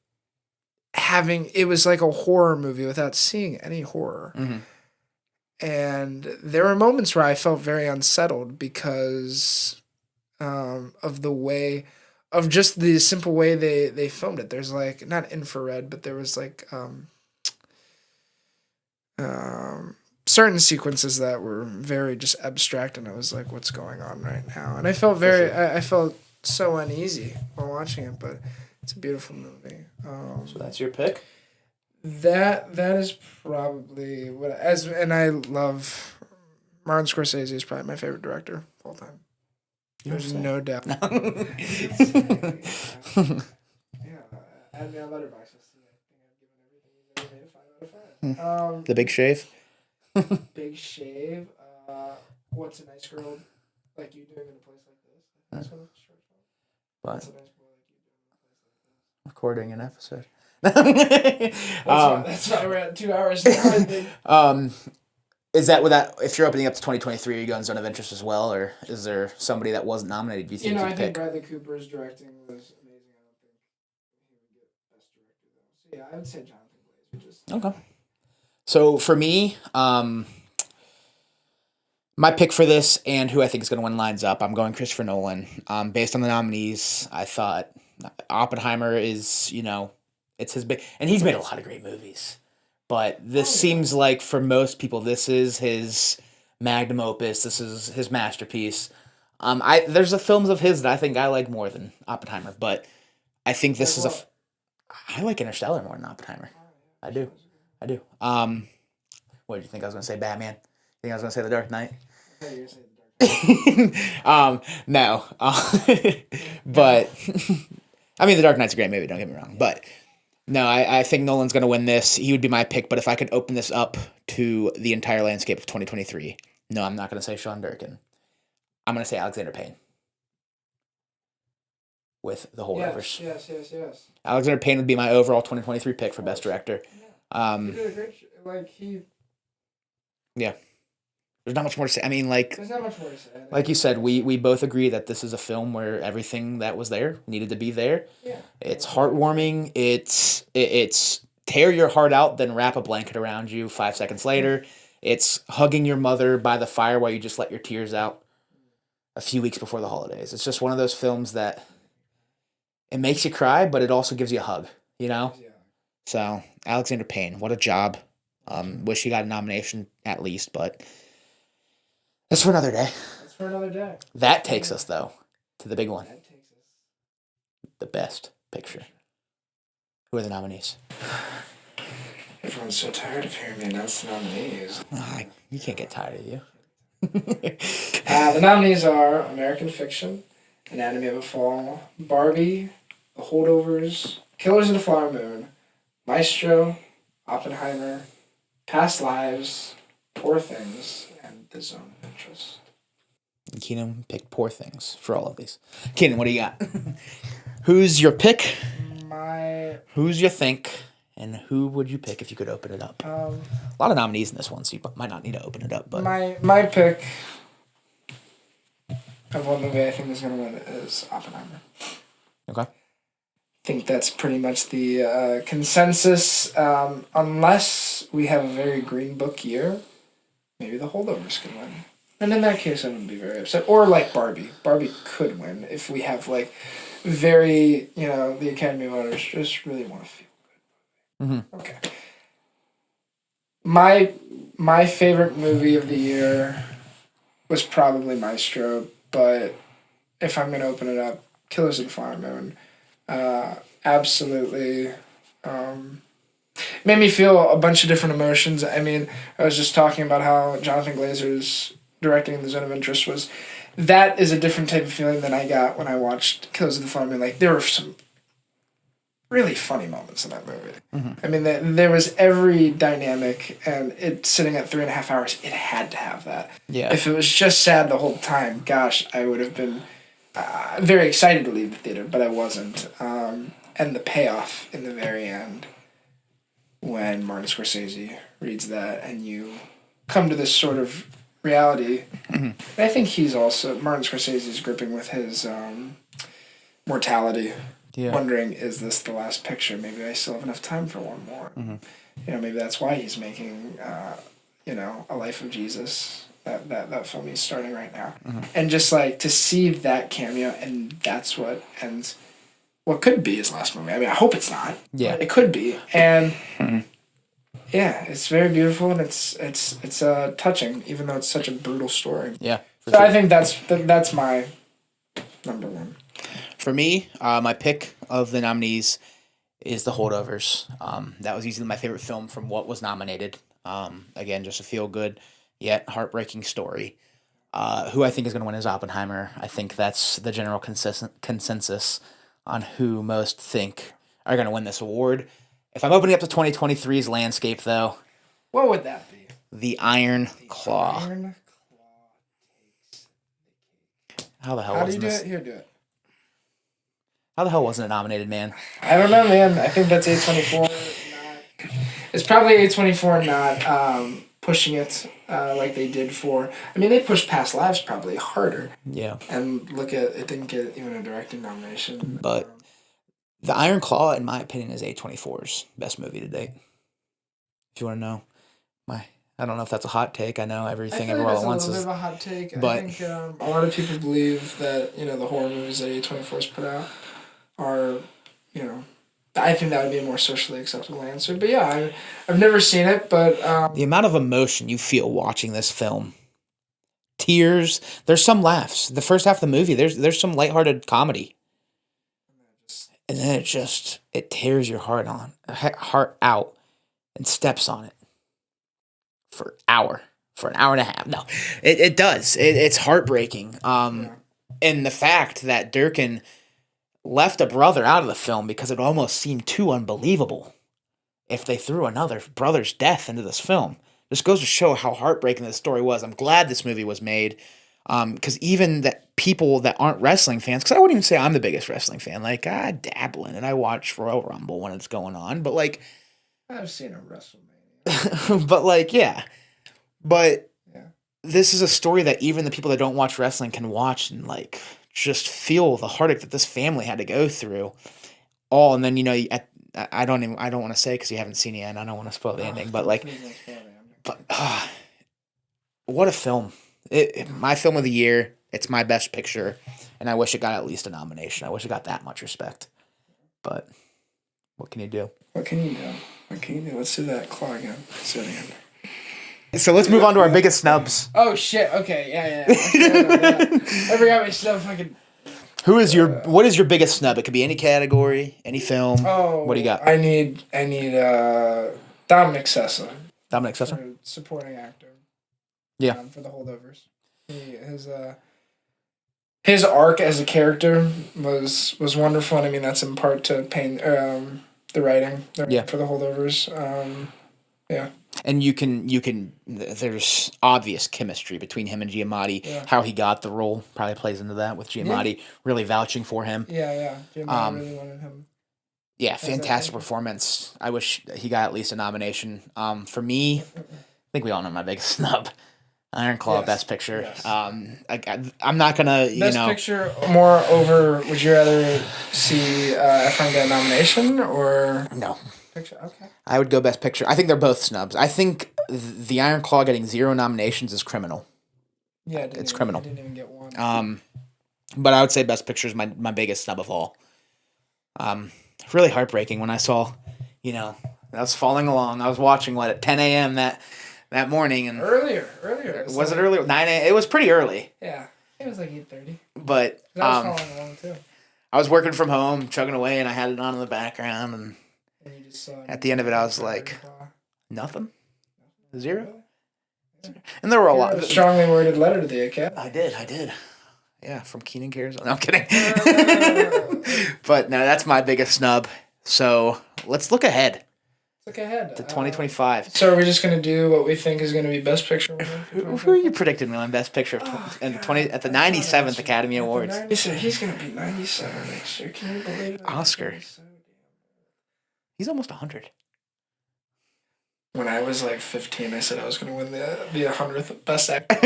Speaker 2: having... It was like a horror movie without seeing any horror.
Speaker 1: Mm-hmm.
Speaker 2: And there were moments where I felt very unsettled because of the way, of just the simple way they filmed it. There's like, not infrared, but there was like certain sequences that were very just abstract, and I was like, what's going on right now? And I felt I felt so uneasy while watching it, but it's a beautiful movie.
Speaker 1: So that's your pick?
Speaker 2: That is probably and I love Martin Scorsese is probably my favorite director of all time. There's no doubt. No. Add me on Letterboxd. I think I've given everything he's ever made a 5 out of 5.
Speaker 1: The Big Shave.
Speaker 2: Big Shave. What's a nice girl like you doing in a place like this? That's what it's short for. What's a nice boy like you doing in a place like this?
Speaker 1: Recording an episode.
Speaker 2: That's why we're at 2 hours now.
Speaker 1: Is that without, if you're opening up to 2023, are you going Zone of Interest as well, or is there somebody that wasn't nominated you think
Speaker 2: I
Speaker 1: pick?
Speaker 2: think Bradley Cooper's directing was amazing. I don't think he would get Best Director though. So yeah, I would say Jonathan Glazer.
Speaker 1: Okay. So for me, my pick for this and who I think is going to win lines up, I'm going Christopher Nolan. Based on the nominees, I thought Oppenheimer is, it's his big, and he's made a lot of great movies. But this seems like, for most people, this is his magnum opus. This is his masterpiece. There's the films of his that I think I like more than Oppenheimer, but I think this is I like Interstellar more than Oppenheimer. I do. What did you think I was going to say? Batman? You think I was going to say The Dark Knight?
Speaker 2: I thought you were going to say The Dark Knight.
Speaker 1: No. But, I mean, The Dark Knight's a great movie, don't get me wrong, but... No, I think Nolan's going to win this. He would be my pick, but if I could open this up to the entire landscape of 2023, no, I'm not going to say Sean Durkin. I'm going to say Alexander Payne. With The Holdovers.
Speaker 2: Yes.
Speaker 1: Alexander Payne would be my overall 2023 pick for Best Director.
Speaker 2: He did a great
Speaker 1: Yeah. There's not much more to say. I mean,
Speaker 2: there's not much more to say.
Speaker 1: Like you said, we both agree that this is a film where everything that was there needed to be there.
Speaker 2: Yeah.
Speaker 1: It's heartwarming. It's tear your heart out, then wrap a blanket around you 5 seconds later. It's hugging your mother by the fire while you just let your tears out a few weeks before the holidays. It's just one of those films that it makes you cry, but it also gives you a hug,
Speaker 2: Yeah.
Speaker 1: So, Alexander Payne, what a job. Wish he got a nomination at least, but... That's for another day. That takes us, though, to the big one. The Best Picture. Who are the nominees?
Speaker 2: Everyone's so tired of hearing me announce the nominees.
Speaker 1: You can't get tired of you.
Speaker 2: The nominees are American Fiction, Anatomy of a Fall, Barbie, The Holdovers, Killers of the Flower Moon, Maestro, Oppenheimer, Past Lives, Poor Things, and The Zone of Interest.
Speaker 1: Keenan picked Poor Things for all of these. Keenan, what do you got? Who's your pick? Who's your think? And who would you pick if you could open it up?
Speaker 2: A
Speaker 1: lot of nominees in this one, so you might not need to open it up. But
Speaker 2: my pick of one movie I think is going to win is Oppenheimer.
Speaker 1: Okay.
Speaker 2: I think that's pretty much the consensus. Unless we have a very Green Book year, maybe The Holdovers can win. And in that case, I wouldn't be very upset. Or like Barbie. Barbie could win if we have like very, the Academy voters just really want to feel good.
Speaker 1: Mm-hmm.
Speaker 2: Okay. My favorite movie of the year was probably Maestro, but if I'm going to open it up, Killers of the Flower Moon. Absolutely made me feel a bunch of different emotions. I mean, I was just talking about how Jonathan Glazer's directing The Zone of Interest was. That is a different type of feeling than I got when I watched Killers of the Flower Moon. Like, there were some really funny moments in that movie.
Speaker 1: Mm-hmm.
Speaker 2: I mean, there was every dynamic, and it sitting at 3.5 hours, it had to have that.
Speaker 1: Yeah.
Speaker 2: If it was just sad the whole time, gosh, I would have been very excited to leave the theater, but I wasn't. And the payoff in the very end, when Martin Scorsese reads that, and you come to this sort of reality. Mm-hmm. I think Martin Scorsese is gripping with his mortality. Yeah. Wondering, is this the last picture? Maybe I still have enough time for one more. Mm-hmm. Maybe that's why he's making, A Life of Jesus, that film he's starting right now. Mm-hmm. And just like to see that cameo, and that's what ends what could be his last movie. I mean, I hope it's not. Yeah, but it could be, and yeah, it's very beautiful, and it's touching, even though it's such a brutal story.
Speaker 1: Yeah.
Speaker 2: So sure. I think that's my number one.
Speaker 1: For me, my pick of the nominees is The Holdovers. That was easily my favorite film from what was nominated. Again, just a feel-good yet heartbreaking story. Who I think is going to win is Oppenheimer. I think that's the general consensus on who most think are going to win this award. If I'm opening up to 2023's landscape, though...
Speaker 2: What would that be?
Speaker 1: The Iron Claw.
Speaker 2: Iron Claw.
Speaker 1: How the hell
Speaker 2: How do you do it? Here, do it.
Speaker 1: How the hell wasn't it nominated, man?
Speaker 2: I don't know, man. I think that's A24. It's probably A24 not pushing it like they did for... I mean, they pushed Past Lives probably harder.
Speaker 1: Yeah.
Speaker 2: And look at... It didn't get even a directing nomination.
Speaker 1: But The Iron Claw, in my opinion, is A24's best movie to date. If you want to know. I don't know if that's a hot take. I know everything everywhere at once is...
Speaker 2: a little bit of a hot take.
Speaker 1: But,
Speaker 2: I think a lot of people believe that, the horror movies that A24's put out are, I think that would be a more socially acceptable answer. But yeah, I've never seen it, but...
Speaker 1: the amount of emotion you feel watching this film. Tears. There's some laughs. The first half of the movie, there's some lighthearted comedy. And then it tears your heart out and steps on it for an hour and a half. No, it does. It's heartbreaking. And the fact that Durkin left a brother out of the film because it almost seemed too unbelievable if they threw another brother's death into this film. This goes to show how heartbreaking this story was. I'm glad this movie was made. Because even that people that aren't wrestling fans, because I wouldn't even say I'm the biggest wrestling fan. Like, I dabble in it. I watch Royal Rumble when it's going on. But, like...
Speaker 2: I've seen a WrestleMania.
Speaker 1: But, like, yeah. But this is a story that even the people that don't watch wrestling can watch and, like, just feel the heartache that this family had to go through. And then, I don't want to say because you haven't seen it yet, and I don't want to spoil the ending. But, like... what a film. My film of the year. It's my best picture, and I wish it got at least a nomination. I wish it got that much respect. But what can you do?
Speaker 2: What can you do? Let's do that claw again. Let's do it again.
Speaker 1: So let's move on to our biggest snubs.
Speaker 2: Oh shit! Okay, yeah. I forgot my snub. Fucking.
Speaker 1: What is your biggest snub? It could be any category, any film.
Speaker 2: Oh,
Speaker 1: what do you got?
Speaker 2: I need Dominic Sessa.
Speaker 1: Dominic Sessa,
Speaker 2: supporting actor.
Speaker 1: Yeah.
Speaker 2: For The Holdovers. His arc as a character was wonderful, and I mean that's in part to the writing for The Holdovers. Yeah.
Speaker 1: And you can there's obvious chemistry between him and Giamatti. Yeah. How he got the role probably plays into that with Giamatti really vouching for him.
Speaker 2: Yeah. Giamatti really wanted him.
Speaker 1: Yeah, fantastic performance. I wish he got at least a nomination. For me, I think we all know my biggest snub. Iron Claw,
Speaker 2: Yes.
Speaker 1: Best Picture.
Speaker 2: Yes.
Speaker 1: I'm not gonna,
Speaker 2: Best Picture, moreover, would you rather see Efron get a nomination or
Speaker 1: No.
Speaker 2: Picture? Okay.
Speaker 1: I would go Best Picture. I think they're both snubs. I think the Iron Claw getting 0 nominations is criminal.
Speaker 2: Yeah,
Speaker 1: it's criminal.
Speaker 2: I didn't even get one.
Speaker 1: But I would say Best Picture is my biggest snub of all. Really heartbreaking when I saw, I was following along. I was watching at 10 a.m. that morning and
Speaker 2: earlier.
Speaker 1: Was it earlier? 9 a.m. It was pretty early.
Speaker 2: Yeah, it was like 8:30.
Speaker 1: But
Speaker 2: I was following along too.
Speaker 1: I was working from home, chugging away, and I had it on in the background. And
Speaker 2: you just saw
Speaker 1: at the end of it, I was like, nothing, 0. And there were a lot.
Speaker 2: Strongly worded letter to the Academy.
Speaker 1: I did. Yeah, from Keenan Carosielli. No, I'm kidding. But no, that's my biggest snub. So let's look ahead.
Speaker 2: Look ahead
Speaker 1: to 2025.
Speaker 2: So are we just gonna do what we think is gonna be Best Picture?
Speaker 1: Who are you predicting on Best Picture at the 97th Academy Awards?
Speaker 2: He's gonna be 97 next year. Can you believe it?
Speaker 1: Oscar. He's almost 100.
Speaker 2: When I was like 15, I said I was going to win the 100th Best Actor.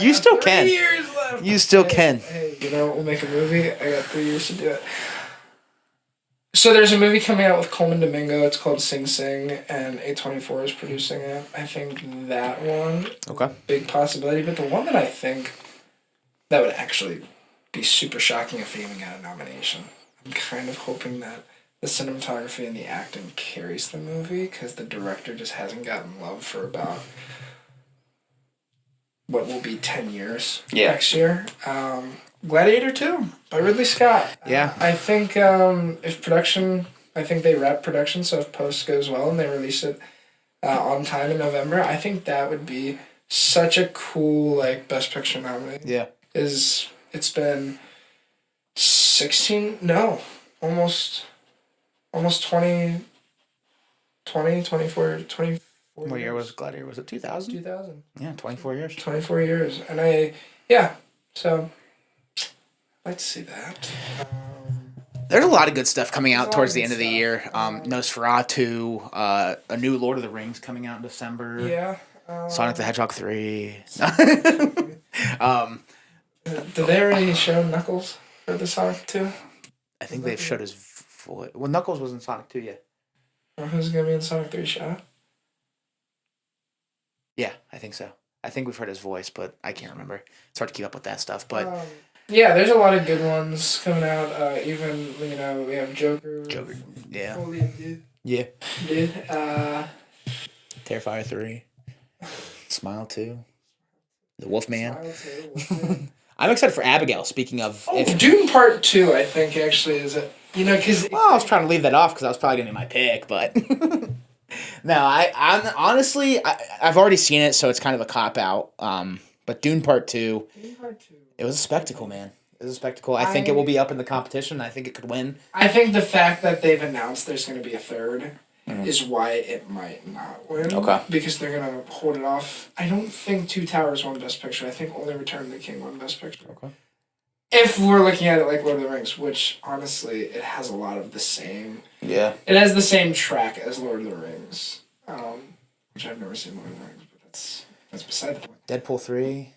Speaker 1: You still can.
Speaker 2: 3 years left.
Speaker 1: You still can.
Speaker 2: Hey, we'll make a movie. I got 3 years to do it. So there's a movie coming out with Coleman Domingo. It's called Sing Sing, and A24 is producing it. I think that one.
Speaker 1: Okay.
Speaker 2: Big possibility, but the one that I think that would actually be super shocking if they even got a nomination. I'm kind of hoping that the cinematography and the acting carries the movie because the director just hasn't gotten love for about what will be 10 years next year. Gladiator 2 by Ridley Scott.
Speaker 1: Yeah.
Speaker 2: I think I think they wrap production, so if post goes well and they release it on time in November, I think that would be such a cool Best Picture nominee.
Speaker 1: Yeah.
Speaker 2: It's been 24
Speaker 1: What year was Gladiator? Was it 2000?
Speaker 2: 2000.
Speaker 1: Yeah, 24 years.
Speaker 2: 24 years. And so I'd like to see that.
Speaker 1: There's a lot of good stuff coming out towards the end of the year. Nosferatu, a new Lord of the Rings coming out in December.
Speaker 2: Yeah.
Speaker 1: Sonic the Hedgehog 3.
Speaker 2: Did they already show Knuckles for the Sonic 2?
Speaker 1: I think they've showed his voice. Well, Knuckles was in Sonic 2 yet.
Speaker 2: Or who's going to be in Sonic 3 shot?
Speaker 1: Yeah, I think so. I think we've heard his voice, but I can't remember. It's hard to keep up with that stuff. But
Speaker 2: yeah, there's a lot of good ones coming out. Even, we have Joker.
Speaker 1: Yeah.
Speaker 2: Dude.
Speaker 1: Yeah.
Speaker 2: Dude.
Speaker 1: Terrifier 3. Smile 2. The Wolfman. I'm excited for Abigail, speaking of...
Speaker 2: Dune Part 2, I think, actually, is it. Because...
Speaker 1: Well, I was trying to leave that off because I was probably going to be my pick, but... No, I'm honestly, I've already seen it, so it's kind of a cop-out. But Dune Part 2... It was a spectacle, man. It was a spectacle. I think it will be up in the competition. I think it could win.
Speaker 2: I think the fact that they've announced there's going to be a third is why it might not win.
Speaker 1: Okay.
Speaker 2: Because they're going to hold it off. I don't think Two Towers won Best Picture. I think only Return of the King won Best Picture.
Speaker 1: Okay.
Speaker 2: If we're looking at it like Lord of the Rings, which, honestly, it has a lot of the same...
Speaker 1: Yeah.
Speaker 2: It has the same track as Lord of the Rings. Which I've never seen Lord of the Rings, but that's beside the point.
Speaker 1: Deadpool 3...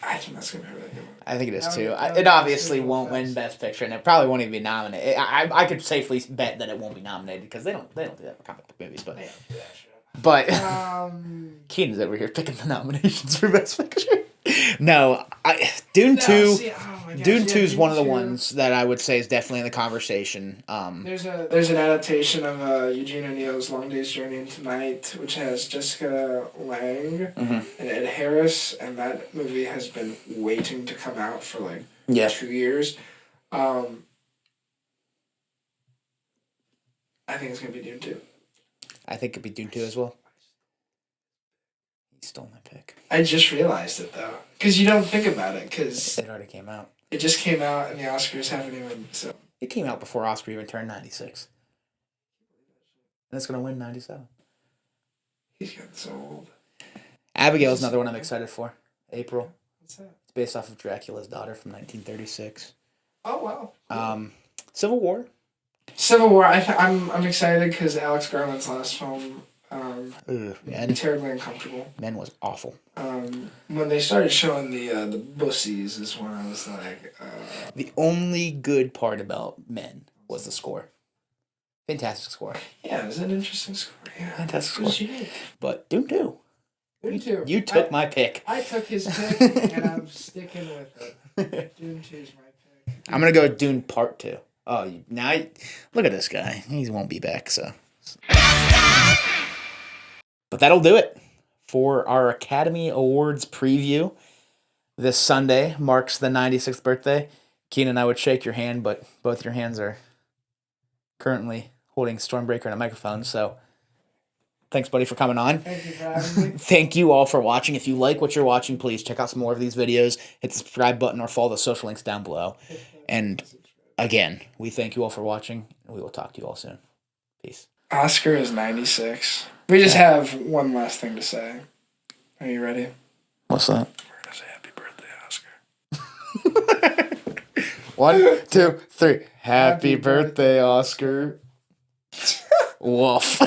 Speaker 2: I think that's going to be a really good one.
Speaker 1: I think it is too. It obviously won't win Best Picture, and it probably won't even be nominated. I could safely bet that it won't be nominated because they don't do that for comic book movies. But Keenan's over here picking the nominations for Best Picture. No, Dune 2. Dune 2 is one of the ones that I would say is definitely in the conversation.
Speaker 2: There's an adaptation of Eugene O'Neill's Long Day's Journey into Night, which has Jessica Lange and Ed Harris, and that movie has been waiting to come out for 2 years. I think it's going to be Dune 2.
Speaker 1: I think it could be Dune 2 as well. He stole my pick.
Speaker 2: I just realized it, though. Because you don't think about it, because...
Speaker 1: It already came out.
Speaker 2: It just came out, and the Oscars haven't even... So.
Speaker 1: It came out before Oscar even turned 96. And it's going to win 97.
Speaker 2: He's getting so old.
Speaker 1: Abigail's another one I'm excited for. April.
Speaker 2: What's that?
Speaker 1: It's based off of Dracula's daughter from 1936.
Speaker 2: Oh, wow.
Speaker 1: Civil War.
Speaker 2: Civil War. I'm excited because Alex Garland's last film.
Speaker 1: Men.
Speaker 2: Terribly uncomfortable.
Speaker 1: Men was awful.
Speaker 2: When they started showing the bussies is when I was like.
Speaker 1: The only good part about Men was the score. Fantastic score.
Speaker 2: Yeah, it was an interesting score. Yeah,
Speaker 1: fantastic score.
Speaker 2: It was unique.
Speaker 1: But Dune 2.
Speaker 2: Dune 2.
Speaker 1: You took my pick.
Speaker 2: I took his pick, and I'm sticking with it. Dune 2 is my pick.
Speaker 1: I'm gonna go with Dune Part 2. Oh, look at this guy. He won't be back, so. But that'll do it for our Academy Awards preview. This Sunday marks the 96th birthday. Keenan, I would shake your hand, but both your hands are currently holding Stormbreaker and a microphone, so thanks, buddy, for coming on.
Speaker 2: Thank you for having me.
Speaker 1: Thank you all for watching. If you like what you're watching, please check out some more of these videos. Hit the subscribe button or follow the social links down below. And again, we thank you all for watching, and we will talk to you all soon. Peace.
Speaker 2: Oscar is 96. We just have one last thing to say. Are you ready?
Speaker 1: What's that?
Speaker 2: We're going to say happy birthday, Oscar.
Speaker 1: 1, 2, 3. Happy birthday, Oscar. Woof.